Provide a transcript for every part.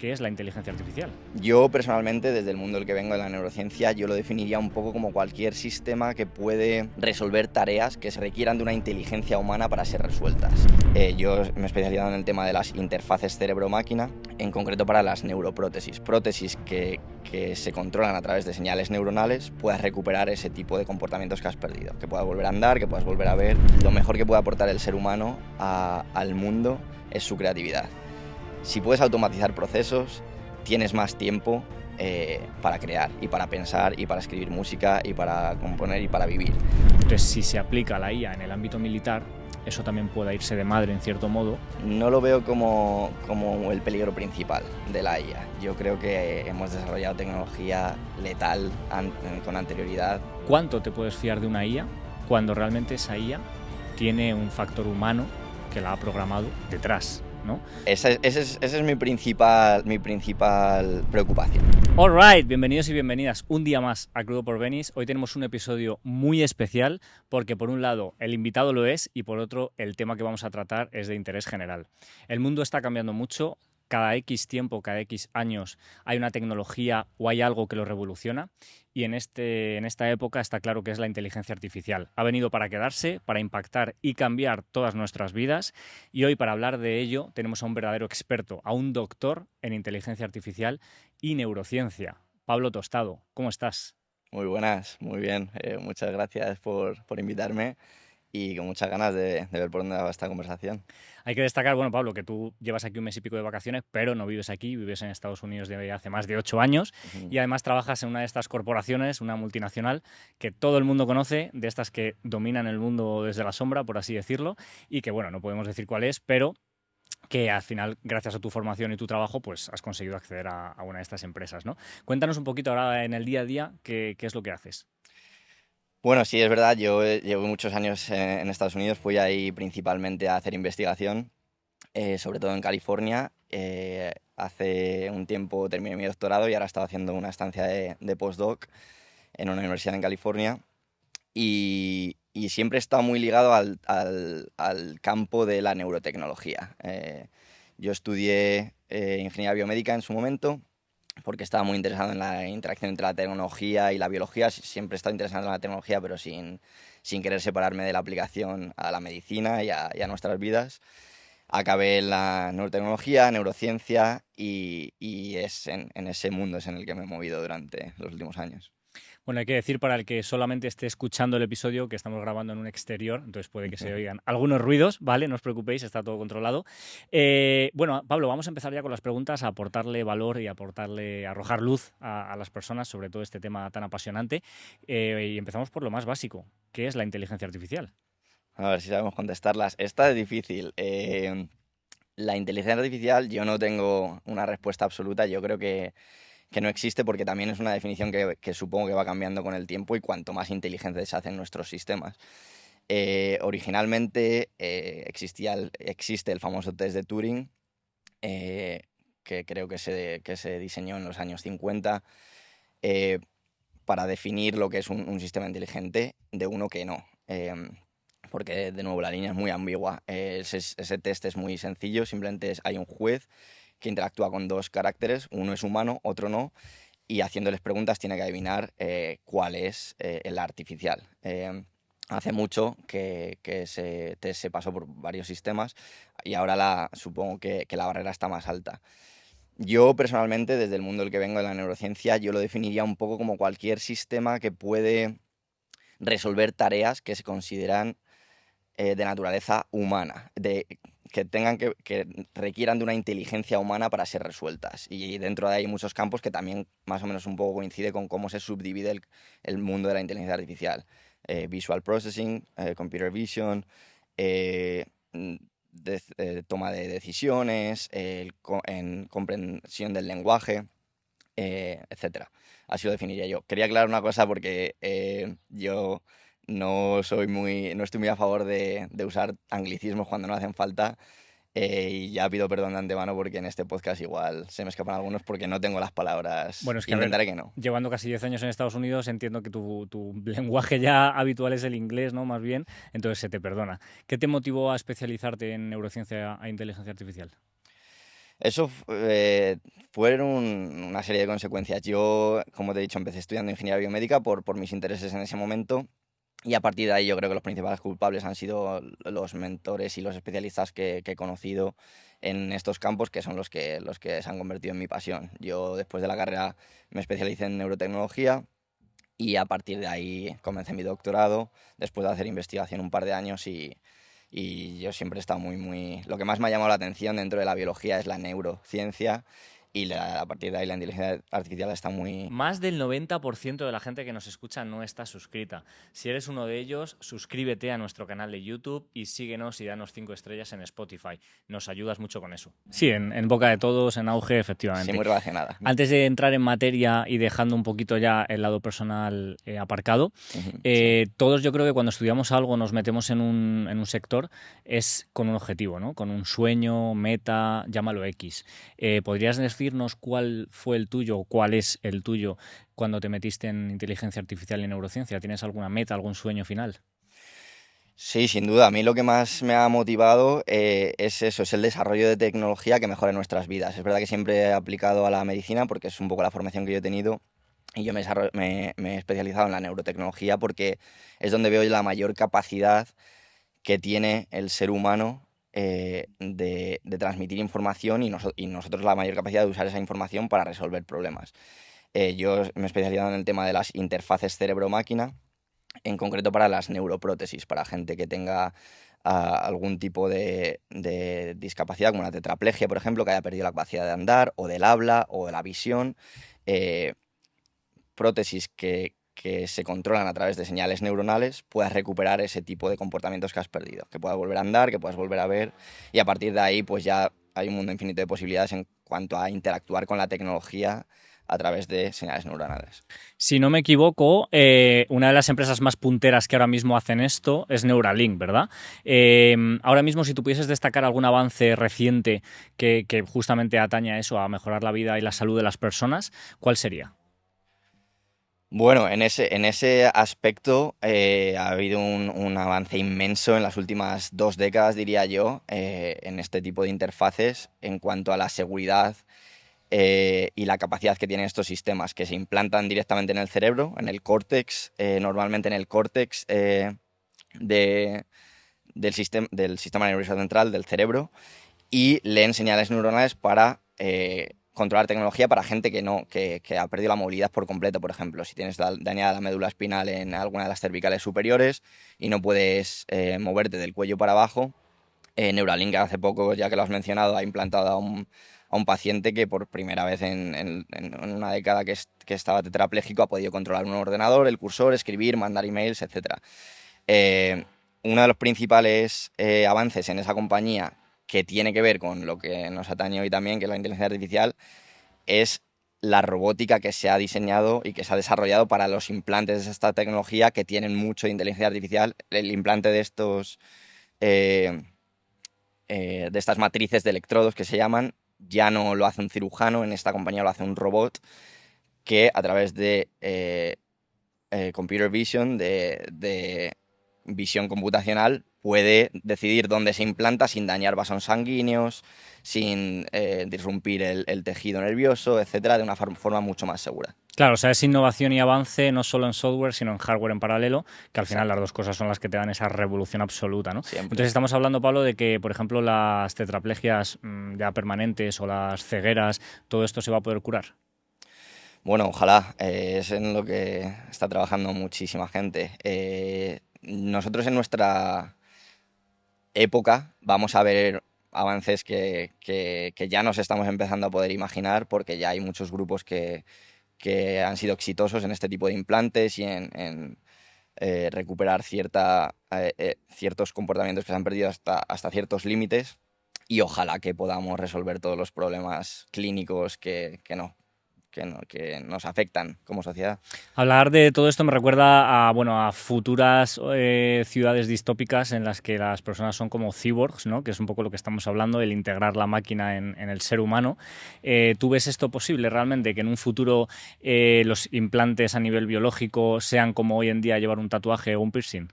¿qué es la inteligencia artificial? Yo personalmente, desde el mundo del que vengo de la neurociencia, yo lo definiría un poco como cualquier sistema que puede resolver tareas que se requieran de una inteligencia humana para ser resueltas. Yo me he especializado en el tema de las interfaces cerebro-máquina, en concreto para las neuroprótesis. Prótesis que se controlan a través de señales neuronales, puedas recuperar ese tipo de comportamientos que has perdido, que puedas volver a andar, que puedas volver a ver. Lo mejor que puede aportar el ser humano al mundo es su creatividad. Si puedes automatizar procesos, tienes más tiempo para crear y para pensar y para escribir música y para componer y para vivir. Entonces, si se aplica la IA en el ámbito militar, eso también pueda irse de madre en cierto modo. No lo veo como el peligro principal de la IA. Yo creo que hemos desarrollado tecnología letal con anterioridad. ¿Cuánto te puedes fiar de una IA cuando realmente esa IA tiene un factor humano que la ha programado detrás, ¿no? Esa es mi principal preocupación. Alright, bienvenidos y bienvenidas un día más a Crudo por Venice. Hoy tenemos un episodio muy especial porque por un lado el invitado lo es y por otro el tema que vamos a tratar es de interés general. El mundo está cambiando mucho, cada X tiempo, cada X años hay una tecnología o hay algo que lo revoluciona y en esta época está claro que es la inteligencia artificial. Ha venido para quedarse, para impactar y cambiar todas nuestras vidas y hoy para hablar de ello tenemos a un verdadero experto, a un doctor en inteligencia artificial y neurociencia. Pablo Tostado, ¿cómo estás? Muy buenas, muy bien. Muchas gracias por invitarme y con muchas ganas de ver por dónde va esta conversación. Hay que destacar, bueno, Pablo, que tú llevas aquí un mes y pico de vacaciones, pero no vives aquí, vives en Estados Unidos desde hace más de 8 años y además trabajas en una de estas corporaciones, una multinacional, que todo el mundo conoce, de estas que dominan el mundo desde la sombra, por así decirlo, y que, bueno, no podemos decir cuál es, pero que al final, gracias a tu formación y tu trabajo, pues has conseguido acceder a una de estas empresas, ¿no? Cuéntanos un poquito ahora en el día a día qué es lo que haces. Bueno, sí, es verdad, yo llevo muchos años en Estados Unidos, fui ahí principalmente a hacer investigación, sobre todo en California. Hace un tiempo terminé mi doctorado y ahora estaba haciendo una estancia de postdoc en una universidad en California y siempre he estado muy ligado al campo de la neurotecnología. Yo estudié ingeniería biomédica en su momento porque estaba muy interesado en la interacción entre la tecnología y la biología. Siempre he estado interesado en la tecnología, pero sin querer separarme de la aplicación a la medicina y a nuestras vidas. Acabé en la neurotecnología, neurociencia y es en ese mundo es en el que me he movido durante los últimos años. Bueno, hay que decir para el que solamente esté escuchando el episodio que estamos grabando en un exterior, entonces puede que se oigan algunos ruidos, ¿vale? No os preocupéis, está todo controlado. Bueno, Pablo, vamos a empezar ya con las preguntas, a aportarle valor y arrojar luz a las personas sobre todo este tema tan apasionante. Y empezamos por lo más básico, ¿qué es la inteligencia artificial? A ver si sabemos contestarlas. Esta es difícil. La inteligencia artificial, yo no tengo una respuesta absoluta. Yo creo que no existe porque también es una definición que supongo que va cambiando con el tiempo y cuanto más inteligentes se hacen nuestros sistemas. Originalmente existe el famoso test de Turing, que creo que se diseñó en los años 50 para definir lo que es un sistema inteligente de uno que no. Porque, de nuevo, la línea es muy ambigua. Ese test es muy sencillo, simplemente hay un juez que interactúa con dos caracteres, uno es humano, otro no, y haciéndoles preguntas tiene que adivinar cuál es el artificial. Hace mucho que ese test se pasó por varios sistemas y ahora supongo que la barrera está más alta. Yo personalmente, desde el mundo del que vengo de la neurociencia, yo lo definiría un poco como cualquier sistema que puede resolver tareas que se consideran de naturaleza humana, que requieran de una inteligencia humana para ser resueltas. Y dentro de ahí hay muchos campos que también más o menos un poco coincide con cómo se subdivide el mundo de la inteligencia artificial. Visual processing, computer vision, toma de decisiones, en comprensión del lenguaje, etc. Así lo definiría yo. Quería aclarar una cosa porque yo no estoy muy a favor de usar anglicismos cuando no hacen falta. Y ya pido perdón de antemano porque en este podcast igual se me escapan algunos porque no tengo las palabras. Bueno, es que Intentaré que no. Llevando casi 10 años en Estados Unidos, entiendo que tu lenguaje ya habitual es el inglés, ¿no? Más bien, entonces se te perdona. ¿Qué te motivó a especializarte en neurociencia e inteligencia artificial? Eso fueron una serie de consecuencias. Yo, como te he dicho, empecé estudiando ingeniería biomédica por mis intereses en ese momento. Y a partir de ahí yo creo que los principales culpables han sido los mentores y los especialistas que he conocido en estos campos, que son los que se han convertido en mi pasión. Yo después de la carrera me especialicé en neurotecnología y a partir de ahí comencé mi doctorado, después de hacer investigación un par de años y yo siempre he estado muy... Lo que más me ha llamado la atención dentro de la biología es la neurociencia y a partir de ahí la inteligencia artificial está muy... Más del 90% de la gente que nos escucha no está suscrita. Si eres uno de ellos, suscríbete a nuestro canal de YouTube y síguenos y danos 5 estrellas en Spotify. Nos ayudas mucho con eso. Sí, en boca de todos, en auge, efectivamente. Sí, muy relacionada. Antes de entrar en materia y dejando un poquito ya el lado personal aparcado, Sí. todos yo creo que cuando estudiamos algo nos metemos en un sector es con un objetivo, ¿no? Con un sueño, meta, llámalo X. ¿Podrías decirnos cuál fue el tuyo o cuál es el tuyo cuando te metiste en inteligencia artificial y neurociencia? ¿Tienes alguna meta, algún sueño final? Sí, sin duda. A mí lo que más me ha motivado es eso, es el desarrollo de tecnología que mejore nuestras vidas. Es verdad que siempre he aplicado a la medicina porque es un poco la formación que yo he tenido y yo me he especializado en la neurotecnología porque es donde veo la mayor capacidad que tiene el ser humano de transmitir información y nosotros la mayor capacidad de usar esa información para resolver problemas. Yo me he especializado en el tema de las interfaces cerebro-máquina, en concreto para las neuroprótesis, para gente que tenga algún tipo de discapacidad, como una tetraplegia, por ejemplo, que haya perdido la capacidad de andar, o del habla, o de la visión. eh, Prótesis que se controlan a través de señales neuronales, puedas recuperar ese tipo de comportamientos que has perdido, que puedas volver a andar, que puedas volver a ver, y a partir de ahí pues ya hay un mundo infinito de posibilidades en cuanto a interactuar con la tecnología a través de señales neuronales. Si no me equivoco, una de las empresas más punteras que ahora mismo hacen esto es Neuralink, ¿verdad? Ahora mismo, si tú pudieses destacar algún avance reciente que justamente atañe a eso, a mejorar la vida y la salud de las personas, ¿cuál sería? Bueno, en ese aspecto ha habido un avance inmenso en las últimas 2 décadas, diría yo, en este tipo de interfaces en cuanto a la seguridad y la capacidad que tienen estos sistemas, que se implantan directamente en el cerebro, en el córtex, normalmente en el córtex de- del sistema nervioso central, del cerebro, y leen señales neuronales para controlar tecnología para gente que ha perdido la movilidad por completo, por ejemplo. Si tienes dañada la médula espinal en alguna de las cervicales superiores y no puedes moverte del cuello para abajo, Neuralink hace poco, ya que lo has mencionado, ha implantado a un paciente que por primera vez en una década que estaba tetrapléjico ha podido controlar un ordenador, el cursor, escribir, mandar emails, etc. Eh, Uno de los principales avances en esa compañía que tiene que ver con lo que nos atañe hoy también, que es la inteligencia artificial, es la robótica que se ha diseñado y que se ha desarrollado para los implantes de esta tecnología que tienen mucho de inteligencia artificial. El implante eh, de estas matrices de electrodos que se llaman, ya no lo hace un cirujano, en esta compañía lo hace un robot que a través de computer vision, de visión computacional, puede decidir dónde se implanta sin dañar vasos sanguíneos, sin disrumpir el tejido nervioso, etcétera, de una forma mucho más segura. Claro, o sea, es innovación y avance no solo en software, sino en hardware en paralelo, que al final las Exacto. dos cosas son las que te dan esa revolución absoluta, ¿no? Siempre. Entonces estamos hablando, Pablo, de que, por ejemplo, las tetraplegias ya permanentes o las cegueras, todo esto se va a poder curar. Bueno, ojalá, es en lo que está trabajando muchísima gente. Nosotros en nuestra época vamos a ver avances que ya nos estamos empezando a poder imaginar porque ya hay muchos grupos que han sido exitosos en este tipo de implantes y en recuperar ciertos comportamientos que se han perdido hasta ciertos límites y ojalá que podamos resolver todos los problemas clínicos que nos afectan como sociedad. Hablar de todo esto me recuerda a, bueno, a futuras ciudades distópicas en las que las personas son como cyborgs, ¿no? Que es un poco lo que estamos hablando, el integrar la máquina en el ser humano. ¿Tú ves esto posible realmente, que en un futuro los implantes a nivel biológico sean como hoy en día llevar un tatuaje o un piercing?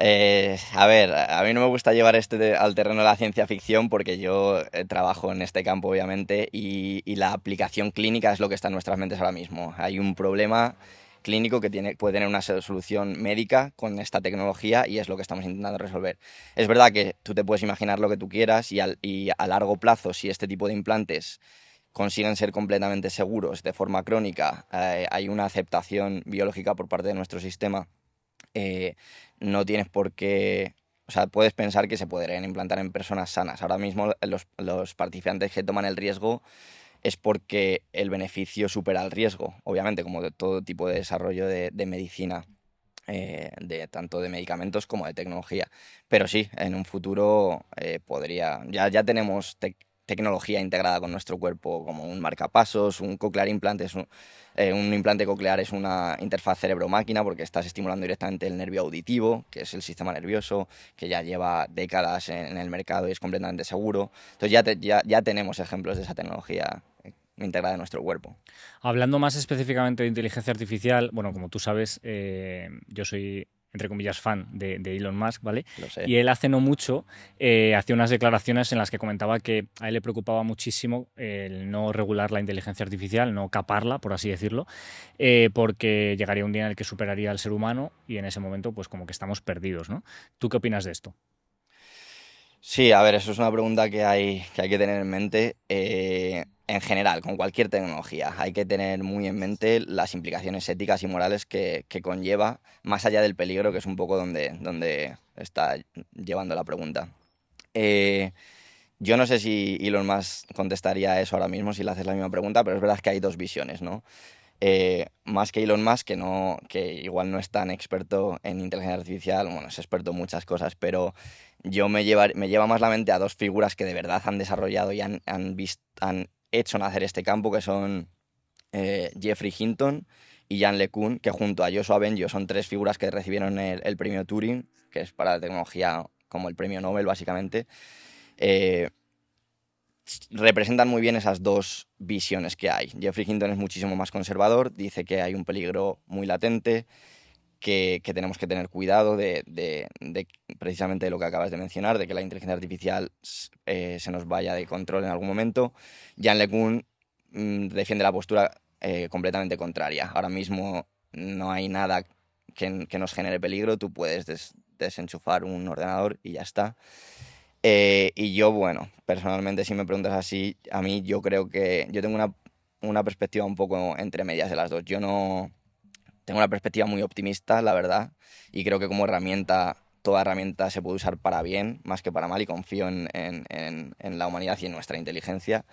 A ver, a mí no me gusta llevar al terreno de la ciencia ficción porque yo trabajo en este campo, obviamente, y la aplicación clínica es lo que está en nuestras mentes ahora mismo. Hay un problema clínico que puede tener una solución médica con esta tecnología y es lo que estamos intentando resolver. Es verdad que tú te puedes imaginar lo que tú quieras y a largo plazo, si este tipo de implantes consiguen ser completamente seguros de forma crónica, hay una aceptación biológica por parte de nuestro sistema. eh, no tienes por qué, o sea, puedes pensar que se podrían implantar en personas sanas. Ahora mismo los participantes que toman el riesgo es porque el beneficio supera el riesgo, obviamente, como de todo tipo de desarrollo de medicina, tanto de medicamentos como de tecnología. Pero sí, en un futuro ya tenemos tecnología integrada con nuestro cuerpo, como un marcapasos, un cochlear implant, un implante coclear es una interfaz cerebro-máquina porque estás estimulando directamente el nervio auditivo, que es el sistema nervioso, que ya lleva décadas en el mercado y es completamente seguro. Entonces ya tenemos ejemplos de esa tecnología integrada en nuestro cuerpo. Hablando más específicamente de inteligencia artificial, bueno, como tú sabes, yo soy, entre comillas, fan de Elon Musk, ¿vale? Lo sé. Y él hace no mucho hacía unas declaraciones en las que comentaba que a él le preocupaba muchísimo el no regular la inteligencia artificial, no caparla, por así decirlo, porque llegaría un día en el que superaría al ser humano y en ese momento, pues como que estamos perdidos, ¿no? ¿Tú qué opinas de esto? Sí, a ver, eso es una pregunta que hay que tener en mente. En general, con cualquier tecnología, hay que tener muy en mente las implicaciones éticas y morales que conlleva, más allá del peligro, que es un poco donde está llevando la pregunta. Eh, yo no sé si Elon Musk contestaría eso ahora mismo si le haces la misma pregunta, pero es verdad que hay dos visiones, ¿no? Más que Elon Musk, que igual no es tan experto en inteligencia artificial, bueno, es experto en muchas cosas, pero me lleva más la mente a dos figuras que de verdad han desarrollado y han hecho nacer este campo, que son Geoffrey Hinton y Jan LeCun, que junto a Joshua Bengio son tres figuras que recibieron el premio Turing, que es para la tecnología como el premio Nobel, básicamente. Eh, Representan muy bien esas dos visiones que hay. Geoffrey Hinton es muchísimo más conservador, dice que hay un peligro muy latente, que tenemos que tener cuidado de precisamente de lo que acabas de mencionar, de que la inteligencia artificial se nos vaya de control en algún momento. Jan LeCun defiende la postura completamente contraria. Ahora mismo no hay nada que nos genere peligro, tú puedes desenchufar un ordenador y ya está. Y yo, bueno, personalmente, si me preguntas así, a mí yo creo que yo tengo una perspectiva un poco entre medias de las dos. Yo no tengo una perspectiva muy optimista, la verdad, y creo que como herramienta, toda herramienta se puede usar para bien más que para mal y confío en la humanidad y en nuestra inteligencia.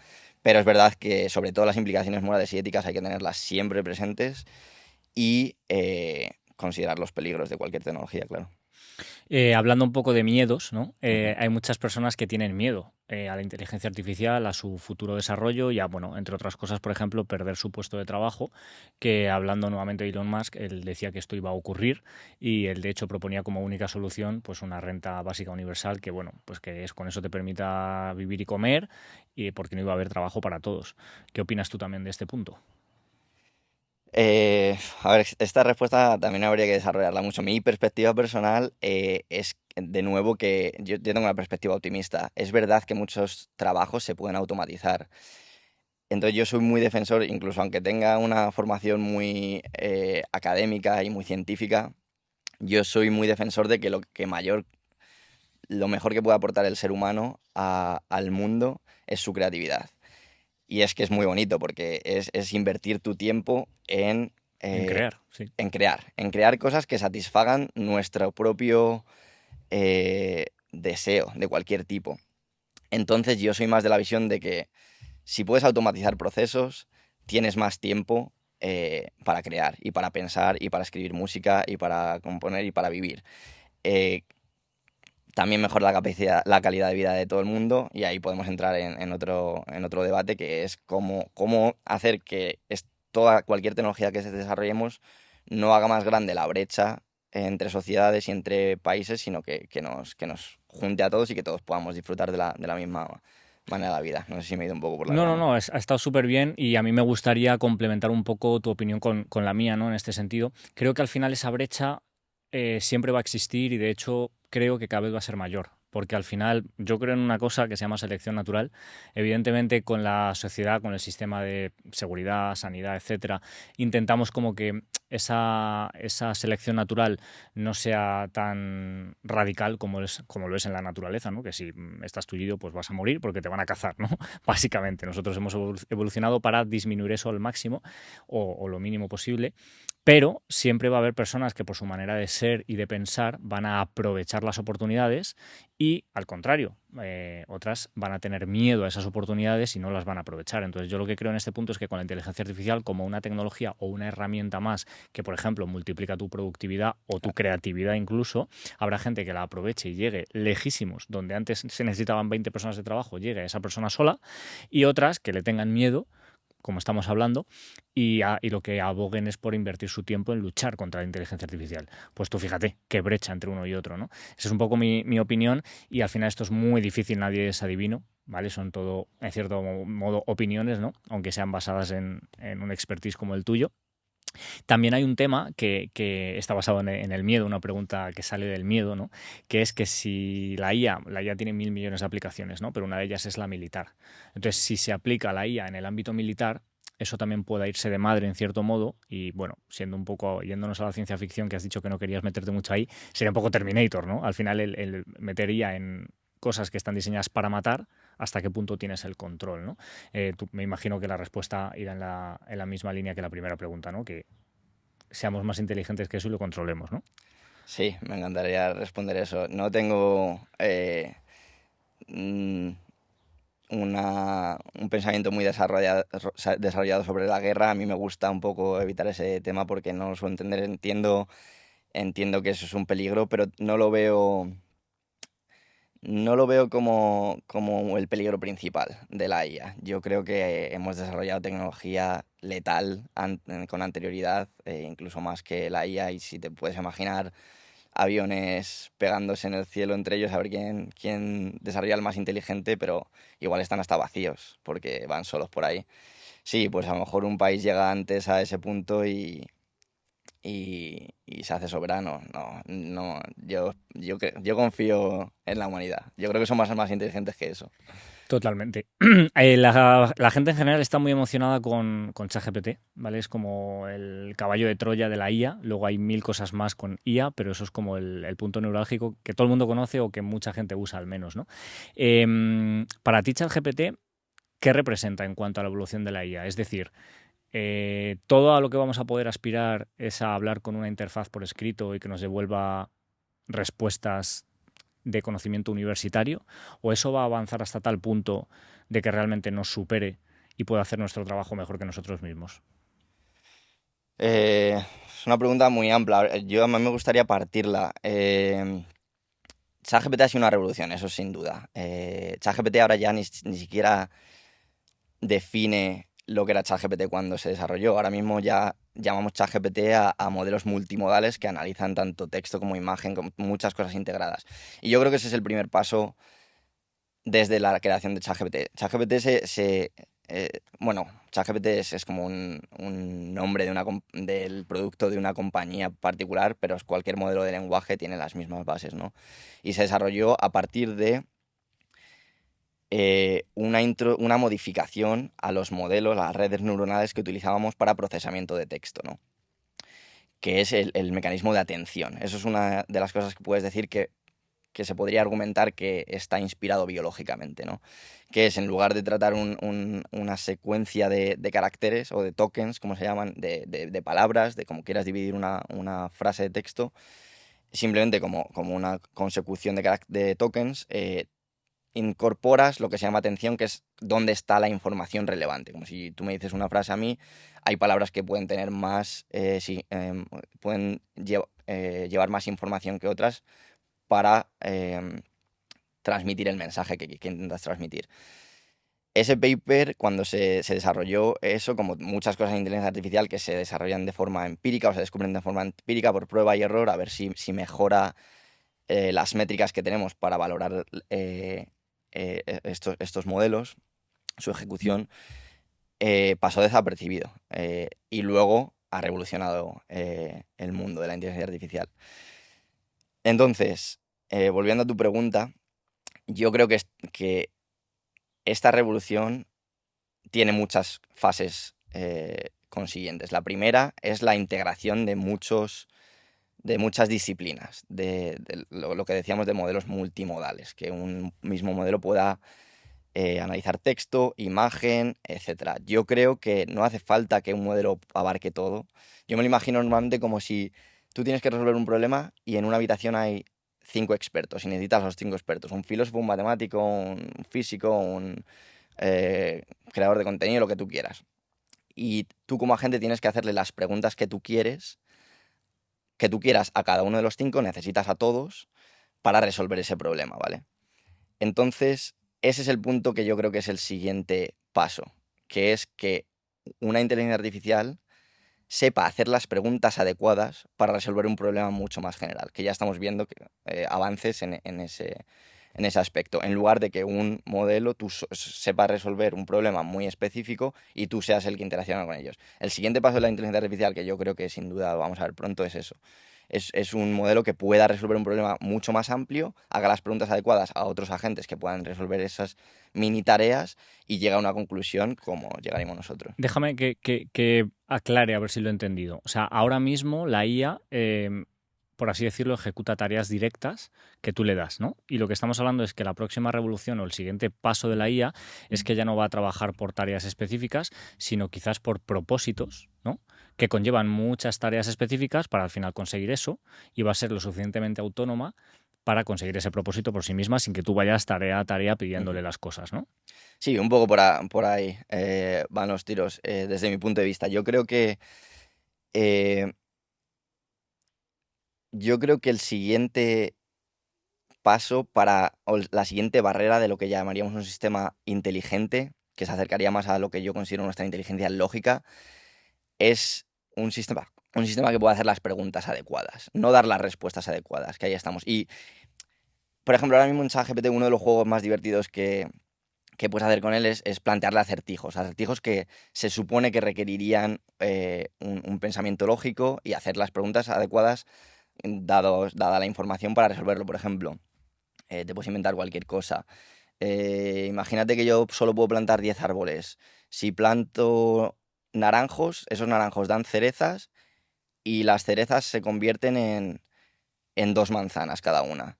Pero es verdad que sobre todo las implicaciones morales y éticas hay que tenerlas siempre presentes y considerar los peligros de cualquier tecnología, claro. Hablando un poco de miedos, ¿no? Hay muchas personas que tienen miedo a la inteligencia artificial, a su futuro desarrollo y a, bueno, entre otras cosas, por ejemplo, perder su puesto de trabajo, que hablando nuevamente de Elon Musk, él decía que esto iba a ocurrir y él de hecho proponía como única solución pues una renta básica universal que, bueno, pues que con eso te permita vivir y comer y porque no iba a haber trabajo para todos. ¿Qué opinas tú también de este punto? A ver, esta respuesta también habría que desarrollarla mucho. Mi perspectiva personal es, de nuevo, que yo tengo una perspectiva optimista. Es verdad que muchos trabajos se pueden automatizar. Entonces yo soy muy defensor, incluso aunque tenga una formación muy académica y muy científica, yo soy muy defensor de que lo mejor que puede aportar el ser humano al mundo es su creatividad. Y es que es muy bonito porque es invertir tu tiempo En eh, crear, sí. en crear cosas que satisfagan nuestro propio deseo de cualquier tipo. Entonces yo soy más de la visión de que si puedes automatizar procesos, tienes más tiempo para crear y para pensar y para escribir música y para componer y para vivir. Eh, También mejora la calidad de vida de todo el mundo y ahí podemos entrar en otro debate que es cómo hacer que cualquier tecnología que desarrollemos no haga más grande la brecha entre sociedades y entre países, sino que nos junte a todos y que todos podamos disfrutar de la misma manera de la vida. No sé si me he ido un poco por las No, no, ramas. no, ha estado súper bien y a mí me gustaría complementar un poco tu opinión con la mía, ¿no? En este sentido. Creo que al final esa brecha siempre va a existir y de hecho creo que cada vez va a ser mayor. Porque al final yo creo en una cosa que se llama selección natural. Evidentemente con la sociedad, con el sistema de seguridad, sanidad, etcétera, intentamos como que esa selección natural no sea tan radical como lo es en la naturaleza, ¿no? Que si estás tullido, pues vas a morir porque te van a cazar, ¿no? Básicamente, nosotros hemos evolucionado para disminuir eso al máximo o lo mínimo posible. Pero siempre va a haber personas que por su manera de ser y de pensar van a aprovechar las oportunidades y al contrario, otras van a tener miedo a esas oportunidades y no las van a aprovechar. Entonces yo lo que creo en este punto es que con la inteligencia artificial como una tecnología o una herramienta más que, por ejemplo, multiplica tu productividad o tu creatividad incluso, habrá gente que la aproveche y llegue lejísimos, donde antes se necesitaban 20 personas de trabajo, llegue esa persona sola, y otras que le tengan miedo, como estamos hablando, y lo que aboguen es por invertir su tiempo en luchar contra la inteligencia artificial. Pues tú fíjate, qué brecha entre uno y otro, ¿no? Esa es un poco mi opinión y al final esto es muy difícil, nadie es adivino, ¿vale? Son todo, en cierto modo, opiniones, ¿no? Aunque sean basadas en un expertise como el tuyo. También hay un tema que está basado en el miedo, una pregunta que sale del miedo, ¿no? Que es que si la IA tiene 1.000 millones de aplicaciones, ¿no? Pero una de ellas es la militar. Entonces, si se aplica la IA en el ámbito militar, eso también pueda irse de madre en cierto modo y bueno, siendo un poco, yéndonos a la ciencia ficción que has dicho que no querías meterte mucho ahí, sería un poco Terminator, ¿no? Al final el meter IA en cosas que están diseñadas para matar, hasta qué punto tienes el control, ¿no? Me imagino que la respuesta irá en la misma línea que la primera pregunta, ¿no? Que seamos más inteligentes que eso y lo controlemos, ¿no? Sí, me encantaría responder eso. No tengo mm, un pensamiento muy desarrollado sobre la guerra. A mí me gusta un poco evitar ese tema porque no lo suelo entender. Entiendo que eso es un peligro, pero no lo veo como el peligro principal de la IA. Yo creo que hemos desarrollado tecnología letal con anterioridad, incluso más que la IA, y si te puedes imaginar aviones pegándose en el cielo entre ellos a ver quién desarrolla el más inteligente, pero igual están hasta vacíos porque van solos por ahí. Sí, pues a lo mejor un país llega antes a ese punto y se hace soberano. No, no, yo confío en la humanidad. Yo creo que son más inteligentes que eso. Totalmente. La gente en general está muy emocionada con ChatGPT, ¿vale? Es como el caballo de Troya de la IA. Luego hay 1.000 cosas más con IA, pero eso es como el punto neurálgico que todo el mundo conoce o que mucha gente usa al menos, ¿no? Para ti, ChatGPT, ¿qué representa en cuanto a la evolución de la IA? Es decir, todo a lo que vamos a poder aspirar es a hablar con una interfaz por escrito y que nos devuelva respuestas de conocimiento universitario, o eso va a avanzar hasta tal punto de que realmente nos supere y pueda hacer nuestro trabajo mejor que nosotros mismos. Es una pregunta muy amplia. Yo a mí me gustaría partirla. ChatGPT ha sido una revolución, eso sin duda. ChatGPT ahora ya ni siquiera define lo que era ChatGPT cuando se desarrolló. Ahora mismo ya llamamos ChatGPT a modelos multimodales que analizan tanto texto como imagen, con muchas cosas integradas. Y yo creo que ese es el primer paso desde la creación de ChatGPT. Bueno, ChatGPT es como un nombre del producto de una compañía particular, pero cualquier modelo de lenguaje tiene las mismas bases, ¿no? Y se desarrolló a partir de una modificación a los modelos, a las redes neuronales que utilizábamos para procesamiento de texto, ¿no? Que es el mecanismo de atención. Eso es una de las cosas que puedes decir que se podría argumentar que está inspirado biológicamente, ¿no? Que es, en lugar de tratar una secuencia de caracteres o de tokens, como se llaman, de palabras, de cómo quieras dividir una frase de texto, simplemente como una consecución de tokens, incorporas lo que se llama atención, que es dónde está la información relevante. Como si tú me dices una frase a mí, hay palabras que pueden tener pueden llevar más información que otras para transmitir el mensaje que intentas transmitir. Ese paper, cuando se desarrolló eso, como muchas cosas en inteligencia artificial que se desarrollan de forma empírica o se descubren de forma empírica por prueba y error, a ver si mejora las métricas que tenemos para valorar estos modelos, su ejecución, pasó desapercibido y luego ha revolucionado el mundo de la inteligencia artificial. Entonces, volviendo a tu pregunta, yo creo que esta revolución tiene muchas fases consiguientes. La primera es la integración de muchas disciplinas, de lo que decíamos de modelos multimodales, que un mismo modelo pueda analizar texto, imagen, etcétera. Yo creo que no hace falta que un modelo abarque todo. Yo me lo imagino normalmente como si tú tienes que resolver un problema y en una habitación hay 5 expertos y necesitas a los 5 expertos, un filósofo, un matemático, un físico, un creador de contenido, lo que tú quieras. Y tú como agente tienes que hacerle las preguntas que tú quieras a cada uno de los 5, necesitas a todos para resolver ese problema, ¿vale? Entonces, ese es el punto que yo creo que es el siguiente paso, que es que una inteligencia artificial sepa hacer las preguntas adecuadas para resolver un problema mucho más general, que ya estamos viendo avances en ese aspecto. En lugar de que un modelo sepa resolver un problema muy específico y tú seas el que interacciona con ellos. El siguiente paso de la inteligencia artificial, que yo creo que sin duda vamos a ver pronto, es eso. Es un modelo que pueda resolver un problema mucho más amplio, haga las preguntas adecuadas a otros agentes que puedan resolver esas mini tareas y llega a una conclusión como llegaremos nosotros. Déjame que aclare a ver si lo he entendido. O sea, ahora mismo la IA, por así decirlo, ejecuta tareas directas que tú le das, ¿no? Y lo que estamos hablando es que la próxima revolución o el siguiente paso de la IA es que ya no va a trabajar por tareas específicas, sino quizás por propósitos, ¿no? Que conllevan muchas tareas específicas para al final conseguir eso, y va a ser lo suficientemente autónoma para conseguir ese propósito por sí misma sin que tú vayas tarea a tarea pidiéndole las cosas, ¿no? Sí, un poco por ahí van los tiros, desde mi punto de vista. Eh, yo creo que el siguiente paso o la siguiente barrera de lo que llamaríamos un sistema inteligente, que se acercaría más a lo que yo considero nuestra inteligencia lógica, es un sistema que pueda hacer las preguntas adecuadas, no dar las respuestas adecuadas, que ahí estamos. Y, por ejemplo, ahora mismo en ChatGPT uno de los juegos más divertidos que puedes hacer con él es plantearle acertijos que se supone que requerirían un pensamiento lógico y hacer las preguntas adecuadas dada la información para resolverlo. Por ejemplo, te puedes inventar cualquier cosa. Imagínate que yo solo puedo plantar 10 árboles. Si planto naranjos, esos naranjos dan cerezas y las cerezas se convierten en 2 manzanas cada una.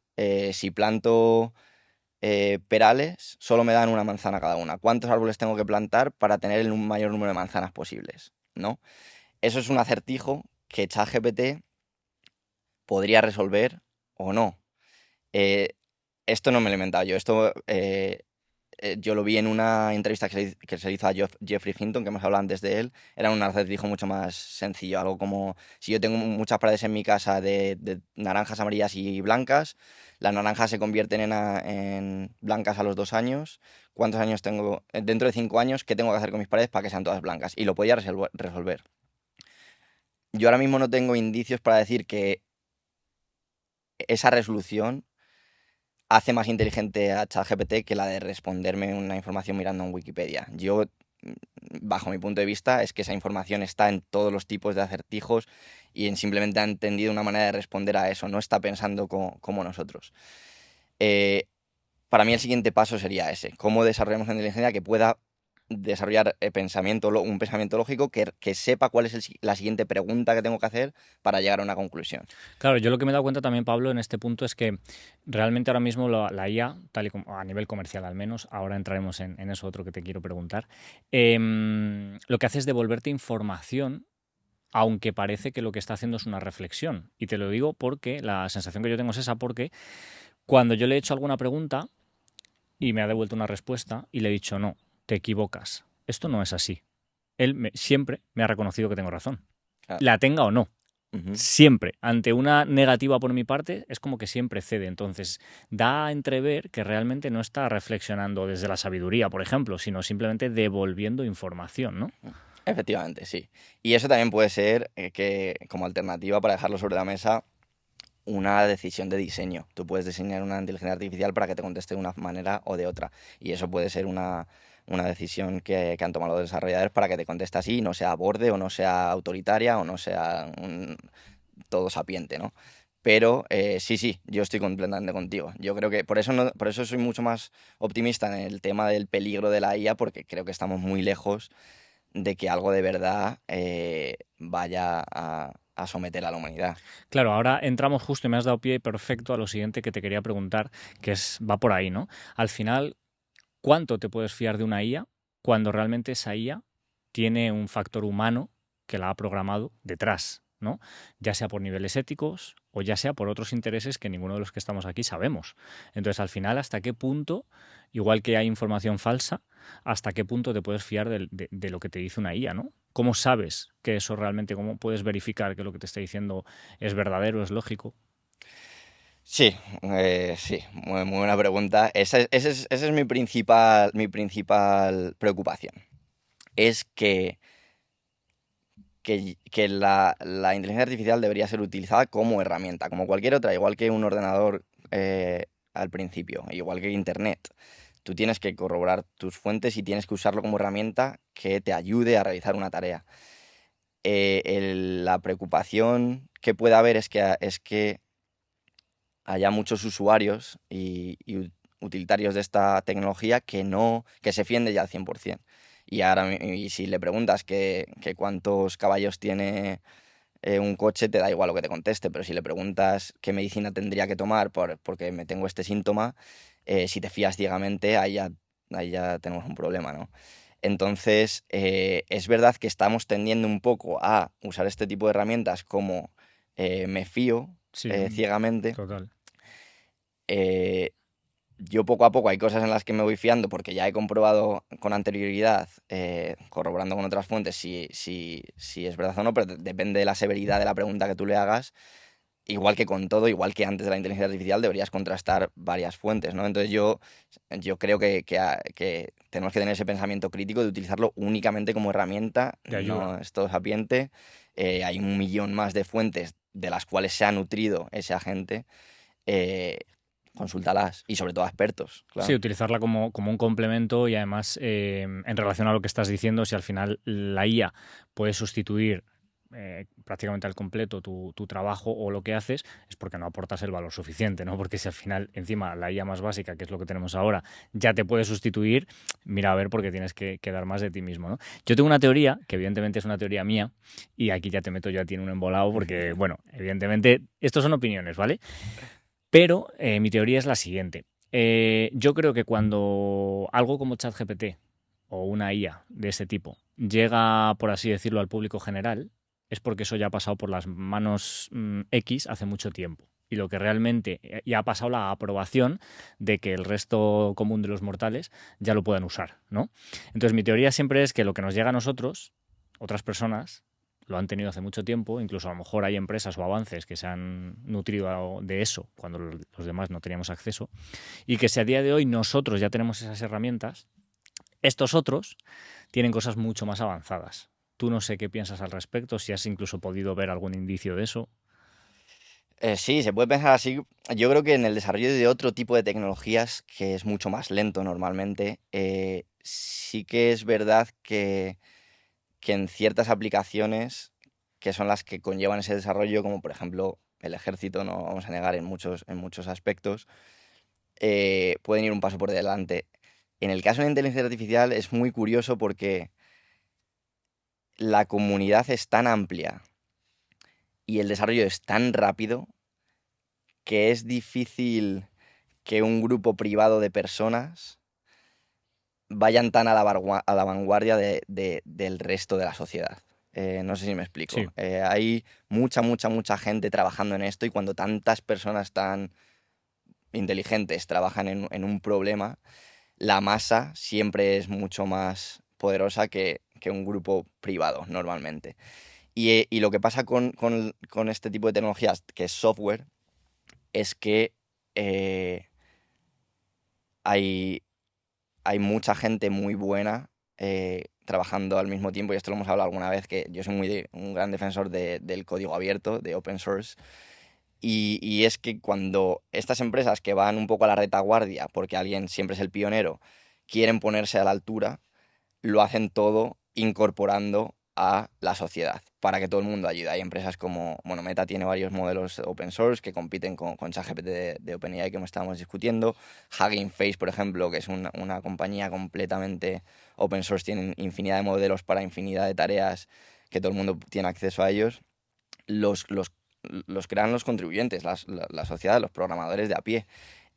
Si planto perales, solo me dan una manzana cada una. ¿Cuántos árboles tengo que plantar para tener el mayor número de manzanas posibles? ¿No? Eso es un acertijo que ChatGPT podría resolver o no. Eh, Esto no me lo he inventado yo. Yo lo vi en una entrevista que se le hizo a Jeffrey Hinton, que hemos hablado antes de él. Era un acertijo mucho más sencillo. Algo como, si yo tengo muchas paredes en mi casa de naranjas, amarillas y blancas, las naranjas se convierten en blancas a los 2 años. ¿Cuántos años tengo? Dentro de 5 años, ¿qué tengo que hacer con mis paredes para que sean todas blancas? Y lo podía resolver. Yo ahora mismo no tengo indicios para decir que esa resolución hace más inteligente a ChatGPT que la de responderme una información mirando en Wikipedia. Bajo mi punto de vista, es que esa información está en todos los tipos de acertijos y simplemente ha entendido una manera de responder a eso, no está pensando como nosotros. Para mí el siguiente paso sería ese, cómo desarrollamos una inteligencia que pueda desarrollar un pensamiento lógico que sepa cuál es la siguiente pregunta que tengo que hacer para llegar a una conclusión. Claro, yo lo que me he dado cuenta también, Pablo, en este punto es que realmente ahora mismo la IA, tal y como a nivel comercial al menos, ahora entraremos en eso otro que te quiero preguntar, lo que hace es devolverte información, aunque parece que lo que está haciendo es una reflexión. Y te lo digo porque la sensación que yo tengo es esa, porque cuando yo le he hecho alguna pregunta y me ha devuelto una respuesta y le he dicho, no, te equivocas, esto no es así. Él siempre me ha reconocido que tengo razón, Claro. la tenga o no. Ujú. Siempre, ante una negativa por mi parte, es como que siempre cede. Entonces, da a entrever que realmente no está reflexionando desde la sabiduría, por ejemplo, sino simplemente devolviendo información, ¿no? Efectivamente, sí. Y eso también puede ser que, como alternativa para dejarlo sobre la mesa, una decisión de diseño. Tú puedes diseñar una inteligencia artificial para que te conteste de una manera o de otra. Y eso puede ser una decisión que han tomado los desarrolladores para que te conteste así y no sea borde o no sea autoritaria o no sea todo sapiente, ¿no? Pero sí, yo estoy completamente contigo. Yo creo que por eso soy mucho más optimista en el tema del peligro de la IA, porque creo que estamos muy lejos de que algo de verdad vaya a someter a la humanidad. Claro, ahora entramos justo y me has dado pie perfecto a lo siguiente que te quería preguntar, va por ahí, ¿no? Al final, ¿cuánto te puedes fiar de una IA cuando realmente esa IA tiene un factor humano que la ha programado detrás, ¿no? Ya sea por niveles éticos o ya sea por otros intereses que ninguno de los que estamos aquí sabemos. Entonces, al final, ¿hasta qué punto, igual que hay información falsa, hasta qué punto te puedes fiar de lo que te dice una IA, ¿no? ¿Cómo sabes que eso realmente, cómo puedes verificar que lo que te está diciendo es verdadero, es lógico? Sí, muy buena pregunta. Esa es mi principal preocupación. Es que la inteligencia artificial debería ser utilizada como herramienta, como cualquier otra, igual que un ordenador al principio, igual que Internet. Tú tienes que corroborar tus fuentes y tienes que usarlo como herramienta que te ayude a realizar una tarea. La preocupación que puede haber es que haya muchos usuarios y utilitarios de esta tecnología que se fíen de ella al 100%. Y si le preguntas que cuántos caballos tiene un coche, te da igual lo que te conteste, pero si le preguntas qué medicina tendría que tomar porque me tengo este síntoma, si te fías ciegamente, ahí ya tenemos un problema, ¿no? Entonces, es verdad que estamos tendiendo un poco a usar este tipo de herramientas como me fío Sí, ciegamente. total. eh, yo poco a poco hay cosas en las que me voy fiando porque ya he comprobado con anterioridad, corroborando con otras fuentes, si es verdad o no, pero depende de la severidad de la pregunta que tú le hagas. Igual que con todo, igual que antes de la inteligencia artificial, deberías contrastar varias fuentes, ¿no? Entonces yo creo que tenemos que tener ese pensamiento crítico de utilizarlo únicamente como herramienta, De ayuda. no es todo sapiente. Hay 1 millón más de fuentes de las cuales se ha nutrido ese agente. eh, Consúltalas y sobre todo a expertos, Sí, claro. utilizarla como un complemento y además en relación a lo que estás diciendo, si al final la IA puede sustituir prácticamente al completo tu trabajo o lo que haces, es porque no aportas el valor suficiente, ¿no? Porque si al final encima la IA más básica, que es lo que tenemos ahora, ya te puede sustituir, mira a ver porque tienes que dar más de ti mismo, ¿no? Yo tengo una teoría, que evidentemente es una teoría mía, y aquí ya te meto yo a ti en un embolado porque, bueno, evidentemente, estos son opiniones, ¿vale? Pero mi teoría es la siguiente. Yo creo que cuando algo como ChatGPT o una IA de ese tipo llega, por así decirlo, al público general, es porque eso ya ha pasado por las manos X hace mucho tiempo. Y lo que realmente ya ha pasado la aprobación de que el resto común de los mortales ya lo puedan usar, ¿no? Entonces mi teoría siempre es que lo que nos llega a nosotros, otras personas, lo han tenido hace mucho tiempo, incluso a lo mejor hay empresas o avances que se han nutrido de eso cuando los demás no teníamos acceso, y que si a día de hoy nosotros ya tenemos esas herramientas, estos otros tienen cosas mucho más avanzadas. Tú no sé qué piensas al respecto, si has incluso podido ver algún indicio de eso. Sí, se puede pensar así. Yo creo que en el desarrollo de otro tipo de tecnologías, que es mucho más lento normalmente, sí que es verdad que en ciertas aplicaciones, que son las que conllevan ese desarrollo, como por ejemplo el ejército, no vamos a negar en muchos aspectos, pueden ir un paso por delante. En el caso de la inteligencia artificial es muy curioso porque la comunidad es tan amplia y el desarrollo es tan rápido que es difícil que un grupo privado de personas vayan tan a la vanguardia del resto de la sociedad. No sé si me Sí, explico. Hay mucha gente trabajando en esto y cuando tantas personas tan inteligentes trabajan en un problema, la masa siempre es mucho más poderosa que un grupo privado normalmente. Y lo que pasa con este tipo de tecnologías, que es software, es que eh, hay, hay mucha gente muy buena trabajando al mismo tiempo, y esto lo hemos hablado alguna vez, que yo soy un gran defensor del código abierto, de open source, y es que cuando estas empresas que van un poco a la retaguardia, porque alguien siempre es el pionero, quieren ponerse a la altura, lo hacen todo incorporando a la sociedad para que todo el mundo ayude. Hay empresas como, bueno, Meta tiene varios modelos open source que compiten con ChatGPT de OpenAI que estábamos discutiendo. Hugging Face, por ejemplo, que es una compañía completamente open source, tiene infinidad de modelos para infinidad de tareas que todo el mundo tiene acceso a ellos. Los crean los contribuyentes, la sociedad, los programadores de a pie.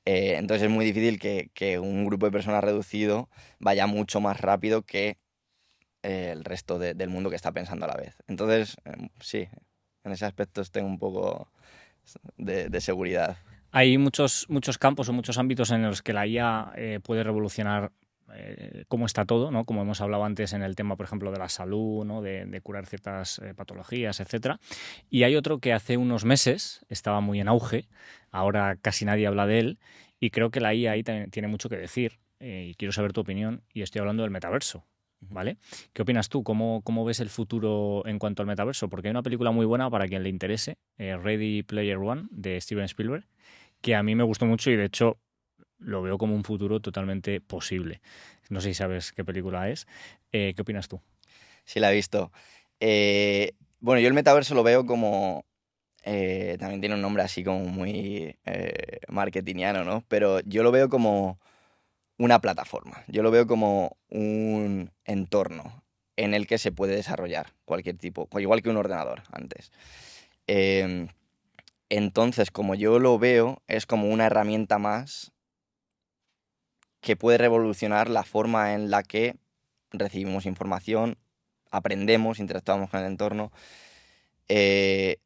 Entonces es muy difícil que un grupo de personas reducido vaya mucho más rápido que el resto del mundo que está pensando a la vez. Entonces, sí, en ese aspecto tengo un poco de seguridad. Hay muchos campos o muchos ámbitos en los que la IA puede revolucionar cómo está todo, ¿no? Como hemos hablado antes en el tema, por ejemplo, de la salud, ¿no? De curar ciertas patologías, etcétera. Y hay otro que hace unos meses estaba muy en auge, ahora casi nadie habla de él, y creo que la IA ahí también tiene mucho que decir, y quiero saber tu opinión, y estoy hablando del metaverso. ¿Vale? ¿Qué opinas tú? ¿Cómo ves el futuro en cuanto al metaverso? Porque hay una película muy buena para quien le interese, Ready Player One, de Steven Spielberg, que a mí me gustó mucho y de hecho lo veo como un futuro totalmente posible. No sé si sabes qué película es. ¿Qué opinas tú? Sí, la he visto. Bueno, yo el metaverso lo veo como... también tiene un nombre así como muy marketingiano, ¿no? Pero yo lo veo como una plataforma. Yo lo veo como un entorno en el que se puede desarrollar cualquier tipo, igual que un ordenador antes. Em, entonces, como yo lo veo, es como una herramienta más que puede revolucionar la forma en la que recibimos información, aprendemos, interactuamos con el entorno. Eh,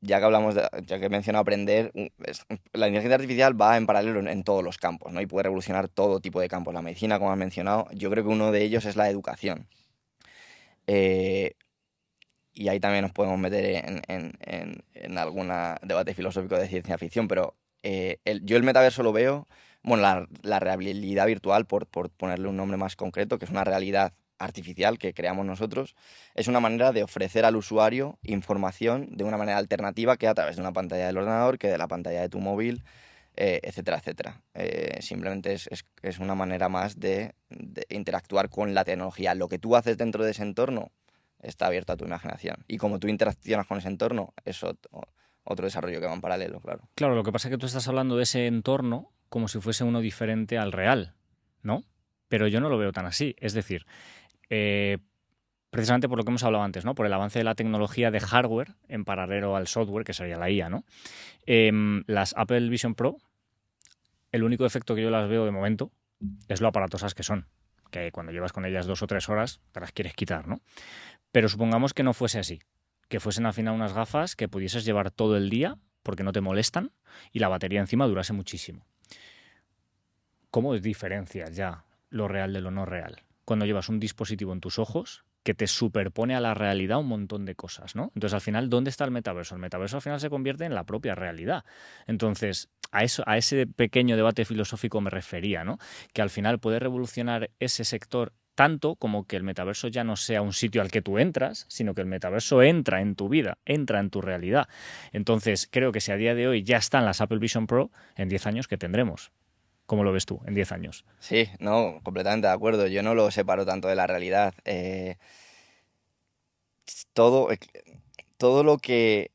ya que ya que he mencionado aprender, la inteligencia artificial va en paralelo en todos los campos, ¿no? Y puede revolucionar todo tipo de campos. La medicina, como has mencionado, yo creo que uno de ellos es la educación. Eh, y ahí también nos podemos meter en algún debate filosófico de ciencia ficción, pero yo el metaverso lo veo, bueno, la realidad virtual, por ponerle un nombre más concreto, que es una realidad artificial que creamos nosotros, es una manera de ofrecer al usuario información de una manera alternativa que a través de una pantalla del ordenador, que de la pantalla de tu móvil, etcétera, etcétera. Simplemente es una manera más de interactuar con la tecnología. Lo que tú haces dentro de ese entorno está abierto a tu imaginación. Y como tú interaccionas con ese entorno, es otro desarrollo que va en paralelo, claro. Claro, lo que pasa es que tú estás hablando de ese entorno como si fuese uno diferente al real, ¿no? Pero yo no lo veo tan así. Es decir, eh, precisamente por lo que hemos hablado antes, ¿no? Por el avance de la tecnología de hardware en paralelo al software, que sería la IA, ¿no? Las Apple Vision Pro, el único efecto que yo las veo de momento es lo aparatosas que son, que cuando llevas con ellas 2 o 3 horas te las quieres quitar, ¿no? Pero supongamos que no fuese así, que fuesen al final unas gafas que pudieses llevar todo el día porque no te molestan y la batería encima durase muchísimo. ¿Cómo diferencias ya lo real de lo no real? Cuando llevas un dispositivo en tus ojos que te superpone a la realidad un montón de cosas, ¿no? Entonces, al final, ¿dónde está el metaverso? El metaverso al final se convierte en la propia realidad. Entonces, a ese pequeño debate filosófico me refería, ¿no? Que al final puede revolucionar ese sector tanto como que el metaverso ya no sea un sitio al que tú entras, sino que el metaverso entra en tu vida, entra en tu realidad. Entonces, creo que si a día de hoy ya están las Apple Vision Pro, en 10 años, ¿qué tendremos? ¿Cómo lo ves tú en 10 años? Sí, no, completamente de acuerdo. Yo no lo separo tanto de la realidad. Todo, todo lo que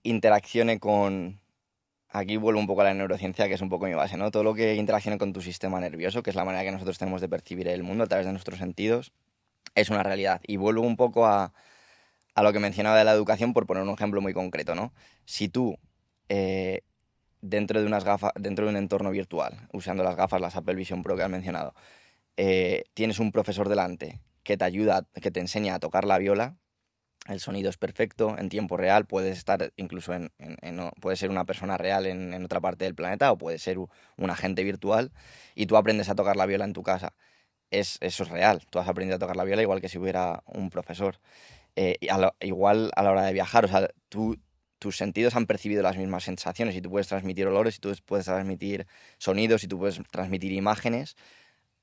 interaccione con... Aquí vuelvo un poco a la neurociencia, que es un poco mi base, ¿no? Todo lo que interaccione con tu sistema nervioso, que es la manera que nosotros tenemos de percibir el mundo a través de nuestros sentidos, es una realidad. Y vuelvo un poco a lo que mencionaba de la educación, por poner un ejemplo muy concreto, ¿no? Si tú, eh, dentro de unas gafas, dentro de un entorno virtual, usando las gafas, las Apple Vision Pro que has mencionado, tienes un profesor delante que te ayuda, que te enseña a tocar la viola, el sonido es perfecto, en tiempo real, puedes estar incluso puede ser una persona real en otra parte del planeta o puede ser un agente virtual y tú aprendes a tocar la viola en tu casa. Eso es real, tú has aprendido a tocar la viola igual que si hubiera un profesor. Y igual a la hora de viajar, o sea, tus sentidos han percibido las mismas sensaciones y tú puedes transmitir olores y tú puedes transmitir sonidos y tú puedes transmitir imágenes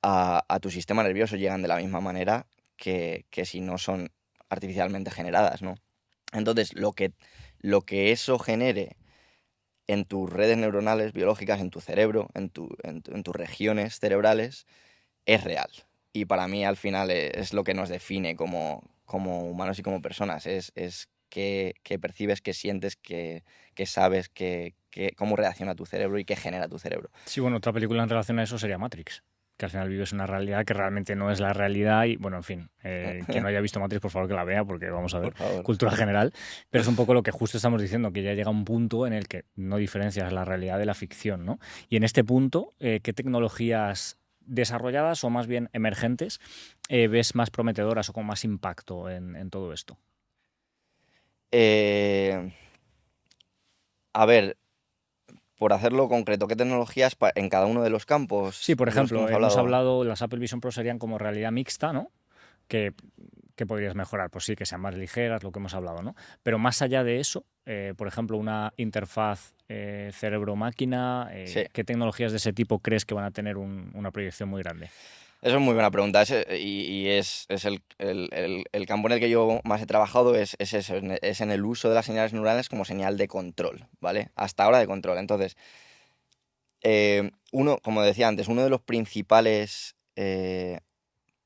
a tu sistema nervioso, llegan de la misma manera que si no son artificialmente generadas, ¿no? Entonces, lo que eso genere en tus redes neuronales biológicas, en tu cerebro, en tus regiones cerebrales, es real. Y para mí, al final, es lo que nos define como como humanos y como personas. Es qué percibes, qué sientes, qué sabes, cómo reacciona tu cerebro y qué genera tu cerebro. Sí, bueno, otra película en relación a eso sería Matrix, que al final vives una realidad que realmente no es la realidad y, bueno, en fin, quien no haya visto Matrix, por favor que la vea, porque vamos a ver, Por favor. cultura general, pero es un poco lo que justo estamos diciendo, que ya llega un punto en el que no diferencias la realidad de la ficción, ¿no? Y en este punto, ¿qué tecnologías desarrolladas o más bien emergentes ves más prometedoras o con más impacto en todo esto? Eh, a ver, por hacerlo concreto, ¿qué tecnologías en cada uno de los Sí, campos por de los que ejemplo, hemos hemos hablado? hablado, las Apple Vision Pro serían como realidad mixta, ¿no? Que, que podrías mejorar, pues sí, que sean más ligeras, lo que hemos hablado, ¿no? Pero más allá de eso, por ejemplo, una interfaz cerebro-máquina, Sí. ¿qué tecnologías de ese tipo crees que van a tener una proyección muy grande? Eso es muy buena pregunta. Y es el campo en el que yo más he trabajado es eso, es en el uso de las señales neurales como señal de control, ¿vale? Hasta ahora de control. Entonces, como decía antes, uno de los principales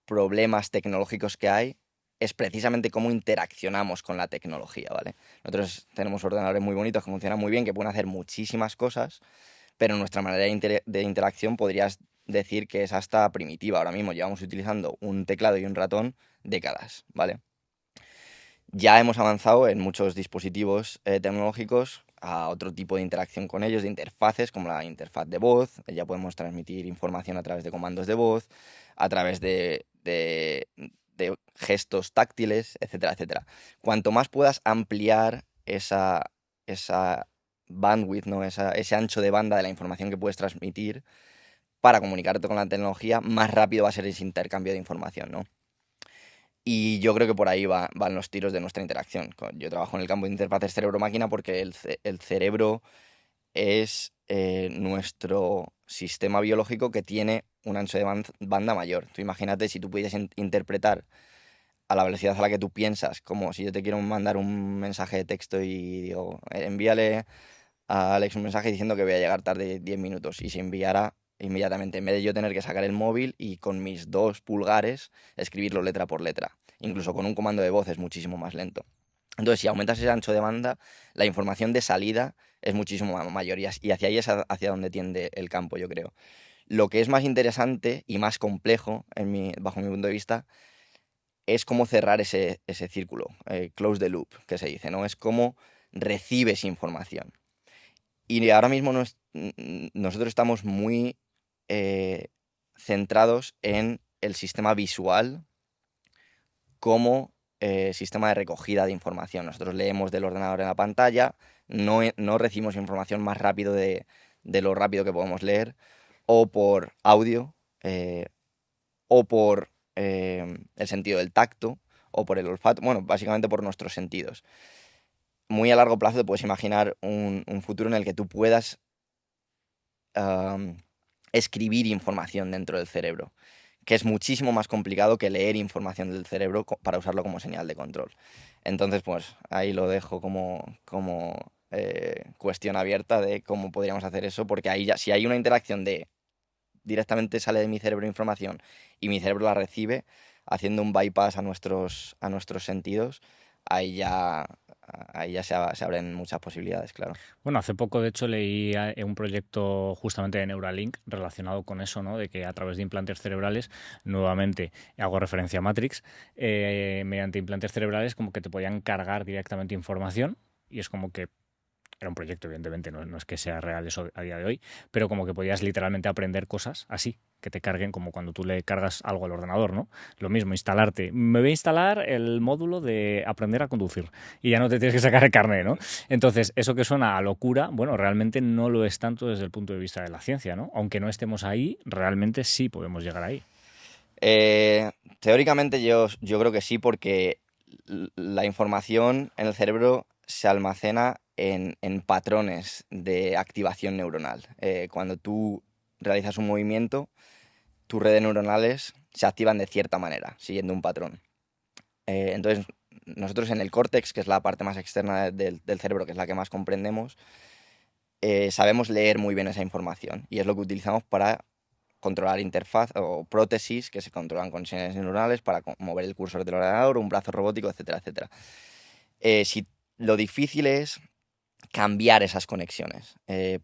problemas tecnológicos que hay es precisamente cómo interaccionamos con la tecnología, ¿vale? Nosotros tenemos ordenadores muy bonitos que funcionan muy bien, que pueden hacer muchísimas cosas, pero nuestra manera de interacción podrías decir que es hasta primitiva. Ahora mismo llevamos utilizando un teclado y un ratón décadas, ¿vale? Ya hemos avanzado en muchos dispositivos tecnológicos a otro tipo de interacción con ellos, de interfaces, como la interfaz de voz. Ya podemos transmitir información a través de comandos de voz, a través de gestos táctiles, etcétera, etcétera. Cuanto más puedas ampliar esa bandwidth, ¿no? Ese ancho de banda de la información que puedes transmitir para comunicarte con la tecnología, más rápido va a ser ese intercambio de información, ¿no? Y yo creo que por ahí van los tiros de nuestra interacción. Yo trabajo en el campo de interfaces cerebro-máquina porque el cerebro es nuestro sistema biológico que tiene un ancho de banda mayor. Tú imagínate si tú pudieras interpretar a la velocidad a la que tú piensas, como si yo te quiero mandar un mensaje de texto y digo, envíale a Alex un mensaje diciendo que voy a llegar tarde 10 minutos y se enviara inmediatamente, en vez de yo tener que sacar el móvil y con mis 2 pulgares escribirlo letra por letra. Incluso con un comando de voz es muchísimo más lento. Entonces, si aumentas ese ancho de banda, la información de salida es muchísimo mayor y hacia ahí es hacia donde tiende el campo, yo creo. Lo que es más interesante y más complejo, bajo mi punto de vista, es cómo cerrar ese círculo, close the loop, que se dice, ¿no? Es cómo recibes información. Y ahora mismo nosotros estamos muy eh, centrados en el sistema visual como sistema de recogida de información. Nosotros leemos del ordenador en la pantalla, no recibimos información más rápido de lo rápido que podemos leer, o por audio, o por el sentido del tacto, o por el olfato, bueno, básicamente por nuestros sentidos. Muy a largo plazo te puedes imaginar un futuro en el que tú puedas escribir información dentro del cerebro, que es muchísimo más complicado que leer información del cerebro para usarlo como señal de control. Entonces, pues ahí lo dejo como cuestión abierta de cómo podríamos hacer eso, porque ahí ya, si hay una interacción de directamente sale de mi cerebro información y mi cerebro la recibe, haciendo un bypass a nuestros sentidos, ahí ya, se abren muchas posibilidades, claro. Bueno, hace poco, de hecho, leí un proyecto justamente de Neuralink relacionado con eso, ¿no? De que a través de implantes cerebrales, nuevamente hago referencia a Matrix, mediante implantes cerebrales como que te podían cargar directamente información y es como que era un proyecto, evidentemente, no es que sea real eso a día de hoy, pero como que podías literalmente aprender cosas así, que te carguen como cuando tú le cargas algo al ordenador, ¿no? Lo mismo, instalarte. Me voy a instalar el módulo de aprender a conducir y ya no te tienes que sacar el carnet, ¿no? Entonces, eso que suena a locura, bueno, realmente no lo es tanto desde el punto de vista de la ciencia, ¿no? Aunque no estemos ahí, realmente sí podemos llegar ahí. Teóricamente yo creo que sí, porque la información en el cerebro se almacena en patrones de activación neuronal. Cuando tú realizas un movimiento, tus redes neuronales se activan de cierta manera, siguiendo un patrón. Entonces, nosotros en el córtex, que es la parte más externa del cerebro, que es la que más comprendemos, sabemos leer muy bien esa información y es lo que utilizamos para controlar interfaz o prótesis que se controlan con señales neuronales para mover el cursor del ordenador, un brazo robótico, etcétera, etcétera. Lo difícil es cambiar esas conexiones,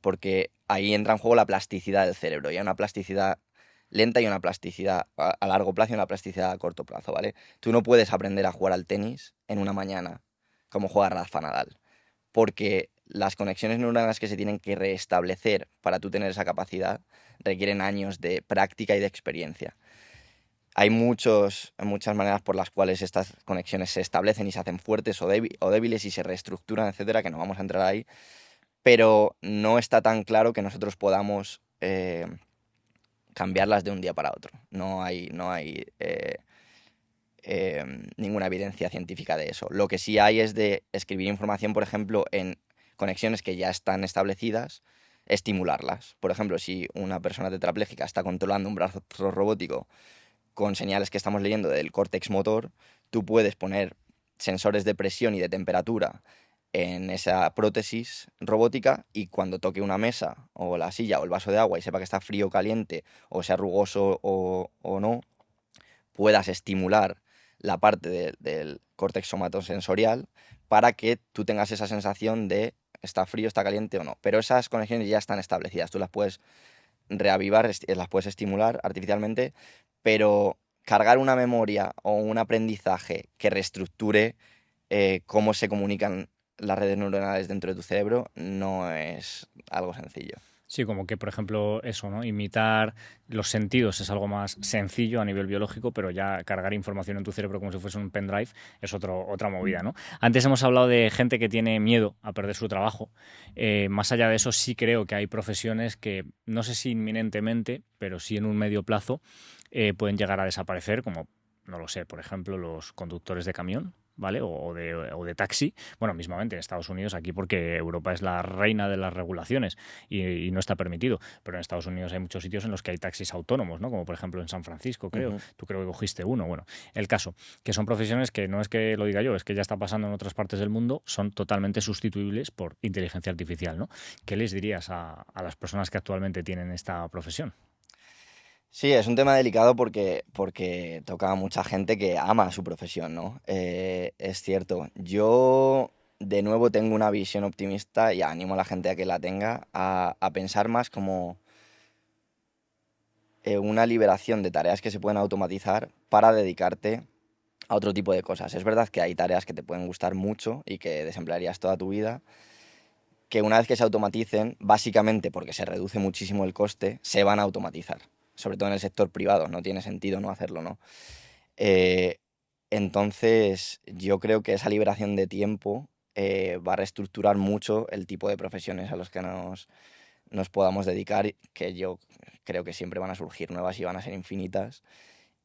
porque ahí entra en juego la plasticidad del cerebro, y hay una plasticidad lenta y una plasticidad a largo plazo y una plasticidad a corto plazo, ¿vale? Tú no puedes aprender a jugar al tenis en una mañana como juega Rafa Nadal, porque las conexiones neuronales que se tienen que restablecer para tú tener esa capacidad requieren años de práctica y de experiencia. Hay muchas maneras por las cuales estas conexiones se establecen y se hacen fuertes o débiles y se reestructuran, etcétera, que no vamos a entrar ahí, pero no está tan claro que nosotros podamos cambiarlas de un día para otro. No hay ninguna evidencia científica de eso. Lo que sí hay es de escribir información, por ejemplo, en conexiones que ya están establecidas, estimularlas. Por ejemplo, si una persona tetrapléjica está controlando un brazo robótico con señales que estamos leyendo del córtex motor, tú puedes poner sensores de presión y de temperatura en esa prótesis robótica, y cuando toque una mesa o la silla o el vaso de agua y sepa que está frío o caliente o sea rugoso o no, puedas estimular la parte del córtex somatosensorial para que tú tengas esa sensación de está frío, está caliente o no. Pero esas conexiones ya están establecidas, tú las puedes reavivar, las puedes estimular artificialmente, pero cargar una memoria o un aprendizaje que reestructure cómo se comunican las redes neuronales dentro de tu cerebro no es algo sencillo. Sí, como que, por ejemplo, eso, ¿no? Imitar los sentidos es algo más sencillo a nivel biológico, pero ya cargar información en tu cerebro como si fuese un pendrive es otra movida, ¿no? Antes hemos hablado de gente que tiene miedo a perder su trabajo. Más allá de eso, sí creo que hay profesiones que, no sé si inminentemente, pero sí en un medio plazo, pueden llegar a desaparecer, como, no lo sé, por ejemplo, los conductores de camión. ¿Vale? O de taxi, bueno, mismamente en Estados Unidos, aquí porque Europa es la reina de las regulaciones y no está permitido, pero en Estados Unidos hay muchos sitios en los que hay taxis autónomos, ¿no? Como por ejemplo en San Francisco, creo. Tú creo que cogiste uno. Bueno, el caso, que son profesiones que no es que lo diga yo, es que ya está pasando en otras partes del mundo, son totalmente sustituibles por inteligencia artificial, ¿no? ¿Qué les dirías a las personas que actualmente tienen esta profesión? Sí, es un tema delicado porque toca a mucha gente que ama su profesión, ¿no? Es cierto. Yo, de nuevo, tengo una visión optimista y animo a la gente a que la tenga, a pensar más como una liberación de tareas que se pueden automatizar para dedicarte a otro tipo de cosas. Es verdad que hay tareas que te pueden gustar mucho y que desemplearías toda tu vida, que una vez que se automaticen, básicamente porque se reduce muchísimo el coste, se van a automatizar. Sobre todo en el sector privado, no tiene sentido no hacerlo, ¿no? Eh, entonces, yo creo que esa liberación de tiempo va a reestructurar mucho el tipo de profesiones a los que nos podamos dedicar, que yo creo que siempre van a surgir nuevas y van a ser infinitas,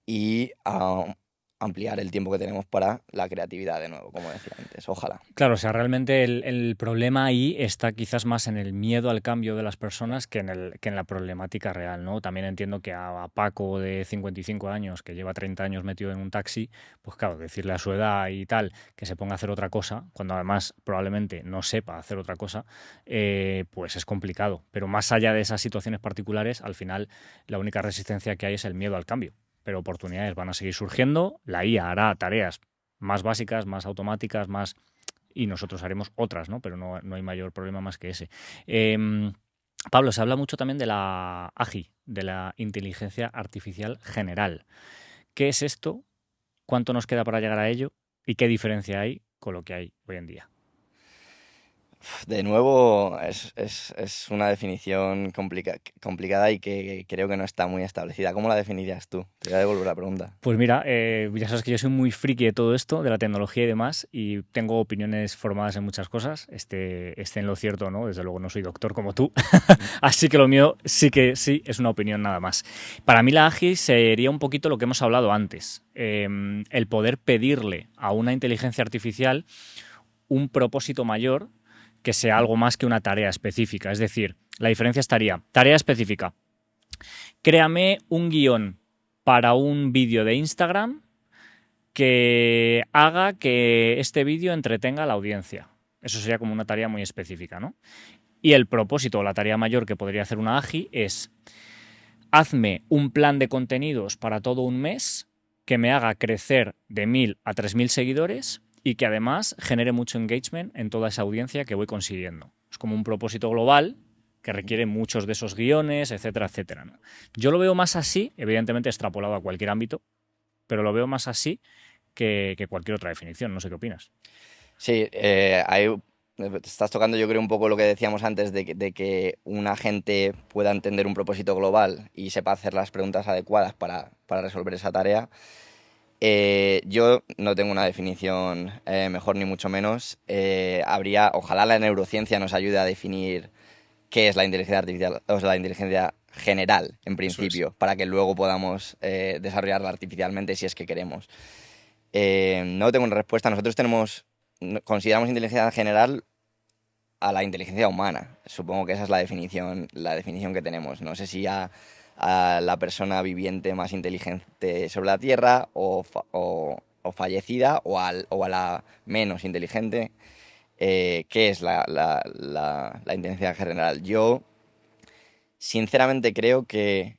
y a ampliar el tiempo que tenemos para la creatividad de nuevo, como decía antes. Ojalá. Claro, o sea, realmente el problema ahí está quizás más en el miedo al cambio de las personas que en la problemática real, ¿no? También entiendo que a Paco de 55 años, que lleva 30 años metido en un taxi, pues claro, decirle a su edad y tal que se ponga a hacer otra cosa, cuando además probablemente no sepa hacer otra cosa, pues es complicado. Pero más allá de esas situaciones particulares, al final la única resistencia que hay es el miedo al cambio. Pero oportunidades van a seguir surgiendo, la IA hará tareas más básicas, más automáticas, más y nosotros haremos otras, ¿no? Pero no hay mayor problema más que ese. Pablo, se habla mucho también de la AGI, de la inteligencia artificial general. ¿Qué es esto? ¿Cuánto nos queda para llegar a ello? ¿Y qué diferencia hay con lo que hay hoy en día? De nuevo, es una definición complicada y que creo que no está muy establecida. ¿Cómo la definirías tú? Te voy a devolver la pregunta. Pues mira, ya sabes que yo soy muy friki de todo esto, de la tecnología y demás, y tengo opiniones formadas en muchas cosas. Esté en lo cierto o no, desde luego no soy doctor como tú, así que lo mío sí que sí es una opinión nada más. Para mí la AGI sería un poquito lo que hemos hablado antes, el poder pedirle a una inteligencia artificial un propósito mayor que sea algo más que una tarea específica. Es decir, la diferencia estaría, tarea específica, créame un guión para un vídeo de Instagram que haga que este vídeo entretenga a la audiencia. Eso sería como una tarea muy específica, ¿no? Y el propósito o la tarea mayor que podría hacer una AGI es hazme un plan de contenidos para todo un mes que me haga crecer de 1.000 a 3.000 seguidores y que además genere mucho engagement en toda esa audiencia que voy consiguiendo. Es como un propósito global que requiere muchos de esos guiones, etcétera, etcétera, ¿no? Yo lo veo más así, evidentemente extrapolado a cualquier ámbito, pero lo veo más así que cualquier otra definición. No sé qué opinas. Sí, ahí estás tocando yo creo un poco lo que decíamos antes de que un agente pueda entender un propósito global y sepa hacer las preguntas adecuadas para resolver esa tarea. Yo no tengo una definición mejor ni mucho menos. Ojalá la neurociencia nos ayude a definir qué es la inteligencia artificial, o sea, la inteligencia general, en principio, para que luego podamos desarrollarla artificialmente si es que queremos. No tengo una respuesta. Nosotros consideramos inteligencia general a la inteligencia humana. Supongo que esa es la definición que tenemos. No sé si a la persona viviente más inteligente sobre la Tierra o fallecida o a la menos inteligente. ¿Qué es la inteligencia general? Yo, sinceramente, creo que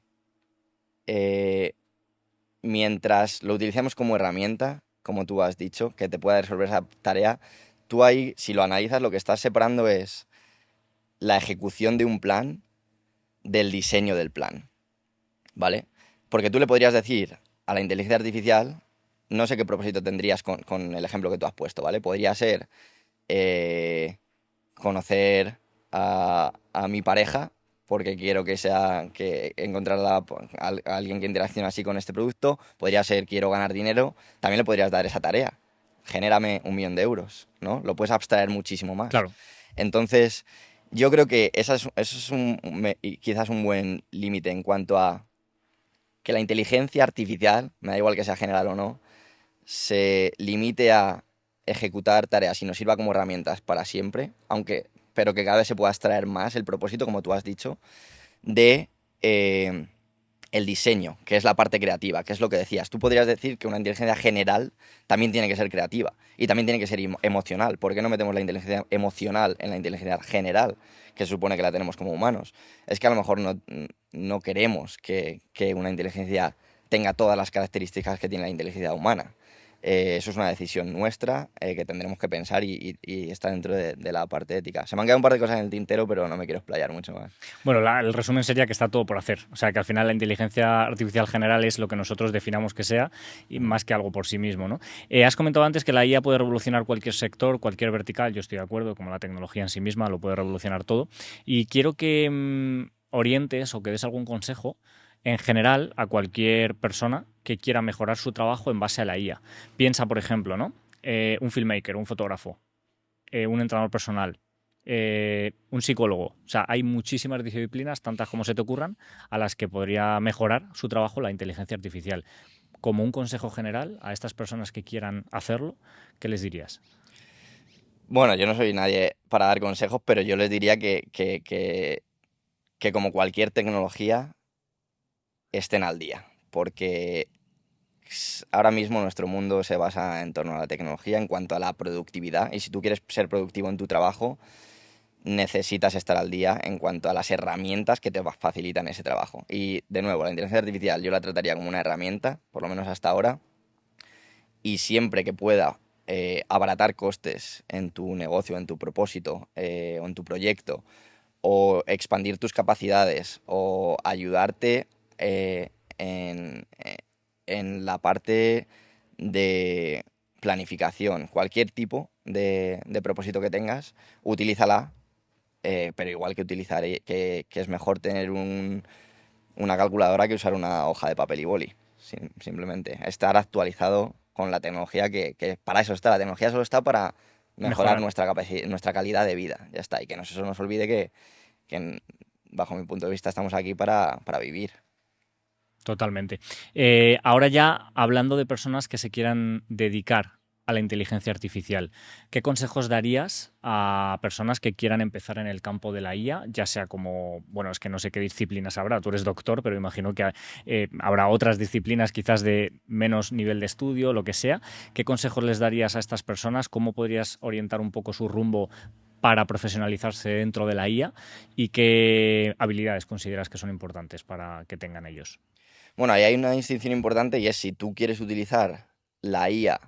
mientras lo utilicemos como herramienta, como tú has dicho, que te pueda resolver esa tarea, tú ahí, si lo analizas, lo que estás separando es la ejecución de un plan del diseño del plan, ¿vale? Porque tú le podrías decir a la inteligencia artificial, no sé qué propósito tendrías con el ejemplo que tú has puesto, ¿vale? Podría ser conocer a mi pareja porque quiero que encontrar a alguien que interaccione así con este producto. Podría ser quiero ganar dinero. También le podrías dar esa tarea. Genérame 1.000.000 euros, ¿no? Lo puedes abstraer muchísimo más. Claro. Entonces, yo creo que eso es quizás un buen límite en cuanto a que la inteligencia artificial, me da igual que sea general o no, se limite a ejecutar tareas y nos sirva como herramientas para siempre, pero que cada vez se pueda extraer más el propósito, como tú has dicho, de el diseño, que es la parte creativa, que es lo que decías. Tú podrías decir que una inteligencia general también tiene que ser creativa y también tiene que ser emocional. ¿Por qué no metemos la inteligencia emocional en la inteligencia general, que se supone que la tenemos como humanos? Es que a lo mejor no queremos que una inteligencia tenga todas las características que tiene la inteligencia humana. Eso es una decisión nuestra que tendremos que pensar y está dentro de la parte ética. Se me han quedado un par de cosas en el tintero, pero no me quiero explayar mucho más. Bueno, el resumen sería que está todo por hacer. O sea, que al final la inteligencia artificial general es lo que nosotros definamos que sea, y más que algo por sí mismo, ¿no? Has comentado antes que la IA puede revolucionar cualquier sector, cualquier vertical. Yo estoy de acuerdo, como la tecnología en sí misma lo puede revolucionar todo. Y quiero que orientes o que des algún consejo en general a cualquier persona que quiera mejorar su trabajo en base a la IA. Piensa, por ejemplo, ¿no? Un filmmaker, un fotógrafo, un entrenador personal, un psicólogo. O sea, hay muchísimas disciplinas, tantas como se te ocurran, a las que podría mejorar su trabajo la inteligencia artificial. Como un consejo general a estas personas que quieran hacerlo, ¿qué les dirías? Bueno, yo no soy nadie para dar consejos, pero yo les diría que como cualquier tecnología, estén al día, porque ahora mismo nuestro mundo se basa en torno a la tecnología en cuanto a la productividad, y si tú quieres ser productivo en tu trabajo, necesitas estar al día en cuanto a las herramientas que te facilitan ese trabajo. Y de nuevo, la inteligencia artificial yo la trataría como una herramienta, por lo menos hasta ahora, y siempre que pueda abaratar costes en tu negocio, en tu propósito o en tu proyecto, o expandir tus capacidades, o ayudarte en la parte de planificación, cualquier tipo de propósito que tengas, utilízala, pero igual que que es mejor tener una calculadora que usar una hoja de papel y boli. Simplemente estar actualizado con la tecnología que para eso está. La tecnología solo está para mejorar nuestra calidad de vida. Ya está. Y que no se nos olvide que bajo mi punto de vista estamos aquí para vivir. Totalmente. Ahora ya hablando de personas que se quieran dedicar a la inteligencia artificial, ¿qué consejos darías a personas que quieran empezar en el campo de la IA? Ya sea como, bueno, es que no sé qué disciplinas habrá, tú eres doctor, pero imagino que habrá otras disciplinas quizás de menos nivel de estudio, lo que sea. ¿Qué consejos les darías a estas personas? ¿Cómo podrías orientar un poco su rumbo para profesionalizarse dentro de la IA y qué habilidades consideras que son importantes para que tengan ellos? Bueno, ahí hay una distinción importante y es si tú quieres utilizar la IA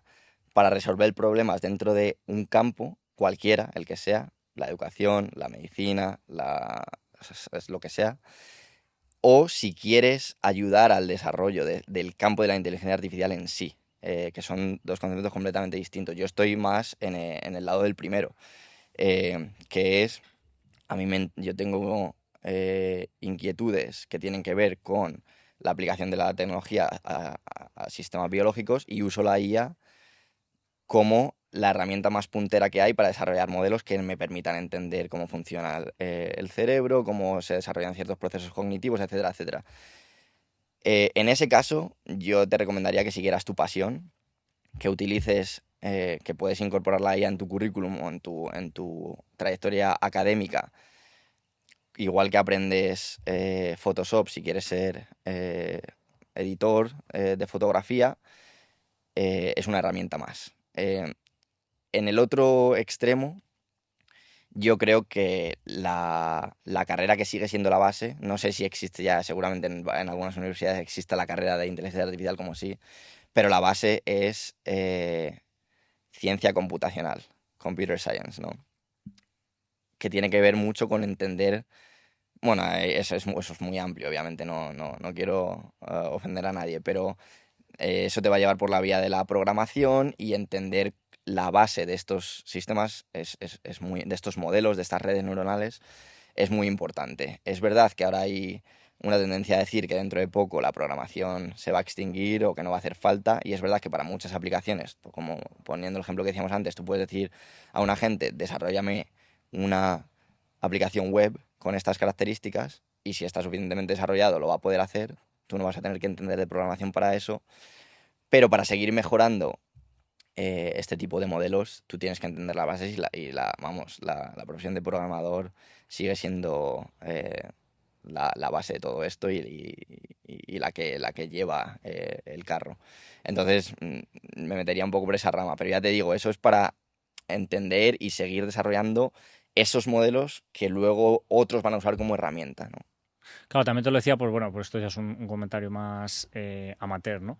para resolver problemas dentro de un campo, cualquiera, el que sea, la educación, la medicina, es lo que sea, o si quieres ayudar al desarrollo del campo de la inteligencia artificial en sí, que son dos conceptos completamente distintos. Yo estoy más en el lado del primero, que es, yo tengo inquietudes que tienen que ver con la aplicación de la tecnología a sistemas biológicos y uso la IA como la herramienta más puntera que hay para desarrollar modelos que me permitan entender cómo funciona el cerebro, cómo se desarrollan ciertos procesos cognitivos, etcétera, etcétera. En ese caso, yo te recomendaría que siguieras tu pasión, que utilices, que puedes incorporar la IA en tu currículum o en tu trayectoria académica, igual que aprendes Photoshop si quieres ser editor de fotografía, es una herramienta más. En el otro extremo, yo creo que la carrera que sigue siendo la base, no sé si existe ya, seguramente en algunas universidades existe la carrera de inteligencia artificial como sí, pero la base es ciencia computacional, computer science, ¿no? Que tiene que ver mucho con entender, bueno, eso es muy amplio, obviamente, no quiero ofender a nadie, pero eso te va a llevar por la vía de la programación y entender la base de estos sistemas, de estos modelos, de estas redes neuronales, es muy importante. Es verdad que ahora hay una tendencia a decir que dentro de poco la programación se va a extinguir o que no va a hacer falta, y es verdad que para muchas aplicaciones, pues como poniendo el ejemplo que decíamos antes, tú puedes decir a un agente, desarróllame una aplicación web con estas características, y si está suficientemente desarrollado lo va a poder hacer, tú no vas a tener que entender de programación para eso, pero para seguir mejorando este tipo de modelos, tú tienes que entender las bases la profesión de programador sigue siendo la base de todo esto y la que lleva el carro. Entonces, me metería un poco por esa rama, pero ya te digo, eso es para entender y seguir desarrollando esos modelos que luego otros van a usar como herramienta, ¿no? Claro, también te lo decía, pues bueno, pues esto ya es un comentario más amateur, ¿no?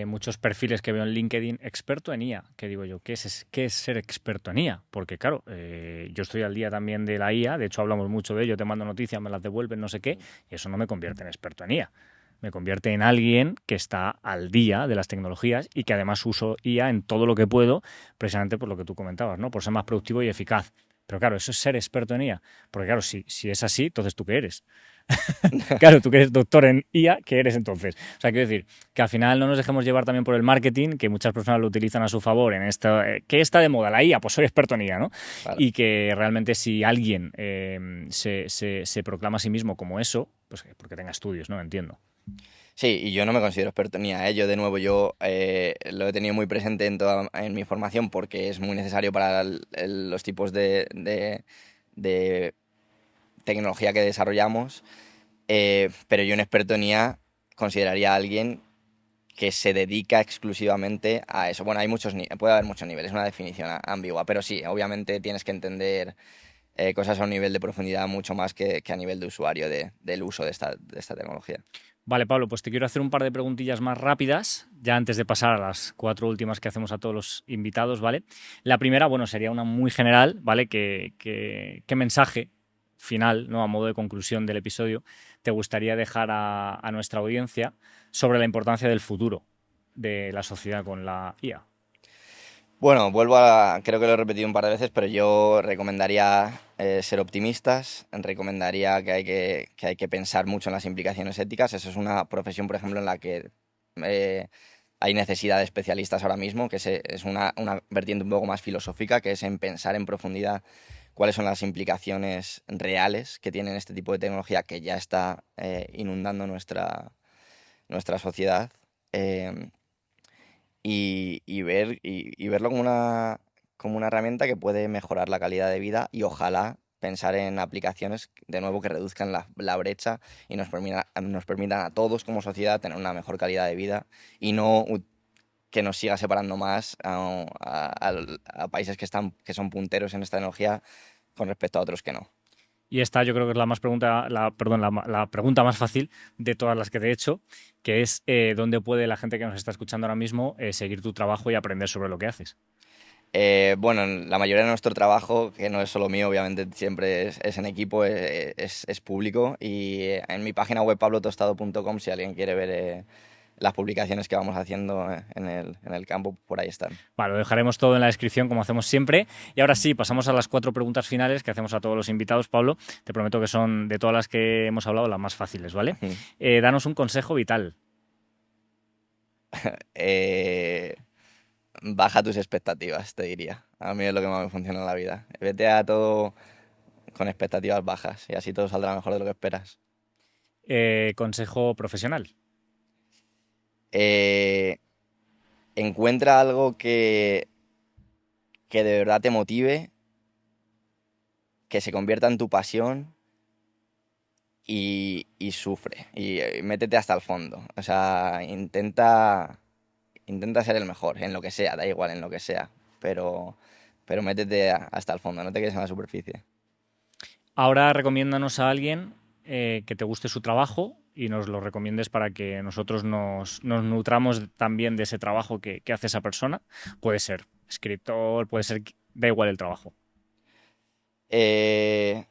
Muchos perfiles que veo en LinkedIn, experto en IA, que digo yo, ¿qué es ser experto en IA? Porque claro, yo estoy al día también de la IA, de hecho hablamos mucho de ello, te mando noticias, me las devuelven, no sé qué, y eso no me convierte en experto en IA. Me convierte en alguien que está al día de las tecnologías y que además uso IA en todo lo que puedo, precisamente por lo que tú comentabas, ¿no? Por ser más productivo y eficaz. Pero claro, eso es ser experto en IA. Porque claro, si es así, entonces ¿tú qué eres? Claro, tú que eres doctor en IA, ¿qué eres entonces? O sea, quiero decir, que al final no nos dejemos llevar también por el marketing, que muchas personas lo utilizan a su favor en esto. ¿Qué está de moda? La IA, pues soy experto en IA, ¿no? Claro. Y que realmente si alguien se proclama a sí mismo como eso, pues porque tenga estudios, ¿no? Entiendo. Sí, y yo no me considero experto en IA, ¿eh? Yo, de nuevo, lo he tenido muy presente en mi formación porque es muy necesario para los tipos de tecnología que desarrollamos, pero yo, un experto en IA, consideraría a alguien que se dedica exclusivamente a eso. Bueno, puede haber muchos niveles, es una definición ambigua, pero sí, obviamente tienes que entender cosas a un nivel de profundidad mucho más que a nivel de usuario del uso de esta tecnología. Vale, Pablo, pues te quiero hacer un par de preguntillas más rápidas, ya antes de pasar a las 4 últimas que hacemos a todos los invitados, ¿vale? La primera, bueno, sería una muy general, ¿vale? ¿Qué mensaje final, ¿no? A modo de conclusión del episodio, te gustaría dejar a nuestra audiencia sobre la importancia del futuro de la sociedad con la IA? Bueno, creo que lo he repetido un par de veces, pero yo recomendaría ser optimistas, recomendaría que hay que pensar mucho en las implicaciones éticas. Eso es una profesión, por ejemplo, en la que eh, hay necesidad de especialistas ahora mismo, que es una vertiente un poco más filosófica, que es en pensar en profundidad cuáles son las implicaciones reales que tiene este tipo de tecnología que ya está inundando nuestra sociedad. Em, y verlo como una herramienta que puede mejorar la calidad de vida y ojalá pensar en aplicaciones, de nuevo, que reduzcan la brecha y nos permitan a todos como sociedad tener una mejor calidad de vida y no que nos siga separando más a países que son punteros en esta tecnología, con respecto a otros que no. Y esta yo creo que es la pregunta más fácil de todas las que te he hecho, que es ¿dónde puede la gente que nos está escuchando ahora mismo seguir tu trabajo y aprender sobre lo que haces? Bueno, la mayoría de nuestro trabajo, que no es solo mío, obviamente siempre es en equipo, es público. Y en mi página web pablotostado.com, si alguien quiere ver las publicaciones que vamos haciendo en el campo, por ahí están. Vale, lo dejaremos todo en la descripción como hacemos siempre. Y ahora sí, pasamos a las 4 preguntas finales que hacemos a todos los invitados, Pablo. Te prometo que son de todas las que hemos hablado las más fáciles, ¿vale? Danos un consejo vital. Baja tus expectativas, te diría. A mí es lo que más me funciona en la vida. Vete a todo con expectativas bajas y así todo saldrá mejor de lo que esperas. Consejo profesional. Encuentra algo que de verdad te motive, que se convierta en tu pasión y sufre. Y métete hasta el fondo. O sea, intenta ser el mejor, en lo que sea, da igual en lo que sea. Pero métete hasta el fondo, no te quedes en la superficie. Ahora recomiéndanos a alguien que te guste su trabajo y nos lo recomiendes para que nosotros nos nutramos también de ese trabajo que hace esa persona. Puede ser escritor, puede ser, da igual el trabajo. En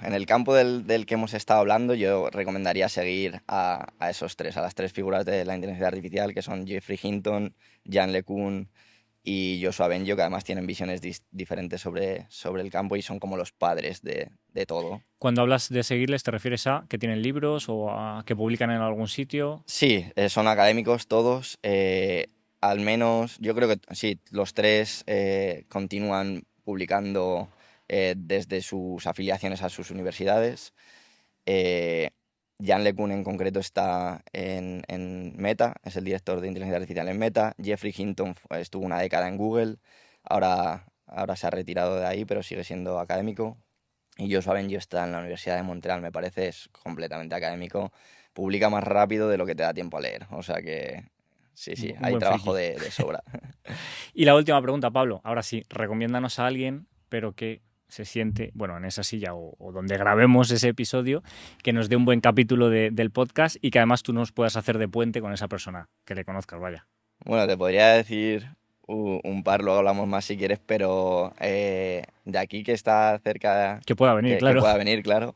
el campo del que hemos estado hablando, yo recomendaría seguir a esos tres, a las tres figuras de la inteligencia artificial, que son Geoffrey Hinton, Yann LeCun y Joshua Bengio, que además tienen visiones diferentes sobre el campo y son como los padres de todo. Cuando hablas de seguirles, ¿te refieres a que tienen libros o a que publican en algún sitio? Sí, son académicos todos. Al menos, yo creo que sí, los tres continúan publicando desde sus afiliaciones a sus universidades. Yann LeCun en concreto está en Meta, es el director de inteligencia artificial en Meta. Geoffrey Hinton estuvo una década en Google, ahora se ha retirado de ahí, pero sigue siendo académico. Y Joshua Bengio está en la Universidad de Montreal, me parece, es completamente académico. Publica más rápido de lo que te da tiempo a leer, o sea que sí, hay trabajo de sobra. Y la última pregunta, Pablo, ahora sí, recomiéndanos a alguien, pero que se siente, bueno, en esa silla o donde grabemos ese episodio, que nos dé un buen capítulo del podcast y que además tú nos puedas hacer de puente con esa persona, que le conozcas, vaya. Bueno, te podría decir un par, luego hablamos más si quieres, pero de aquí que está cerca... Que pueda venir, claro. Que pueda venir, claro.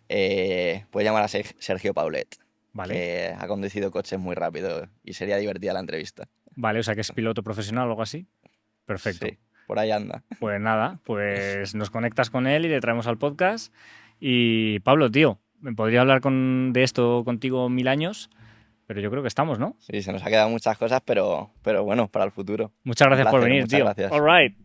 Puedes llamar a Sergio Paulet, vale. Que ha conducido coches muy rápido y sería divertida la entrevista. Vale, o sea que es piloto profesional o algo así. Perfecto. Sí, por ahí anda. Pues nada, pues nos conectas con él y le traemos al podcast. Y Pablo, tío, me podría hablar de esto contigo 1000 años, pero yo creo que estamos, ¿no? Sí, se nos ha quedado muchas cosas, pero bueno, para el futuro. Muchas gracias por venir, muchas tío. Gracias. All right.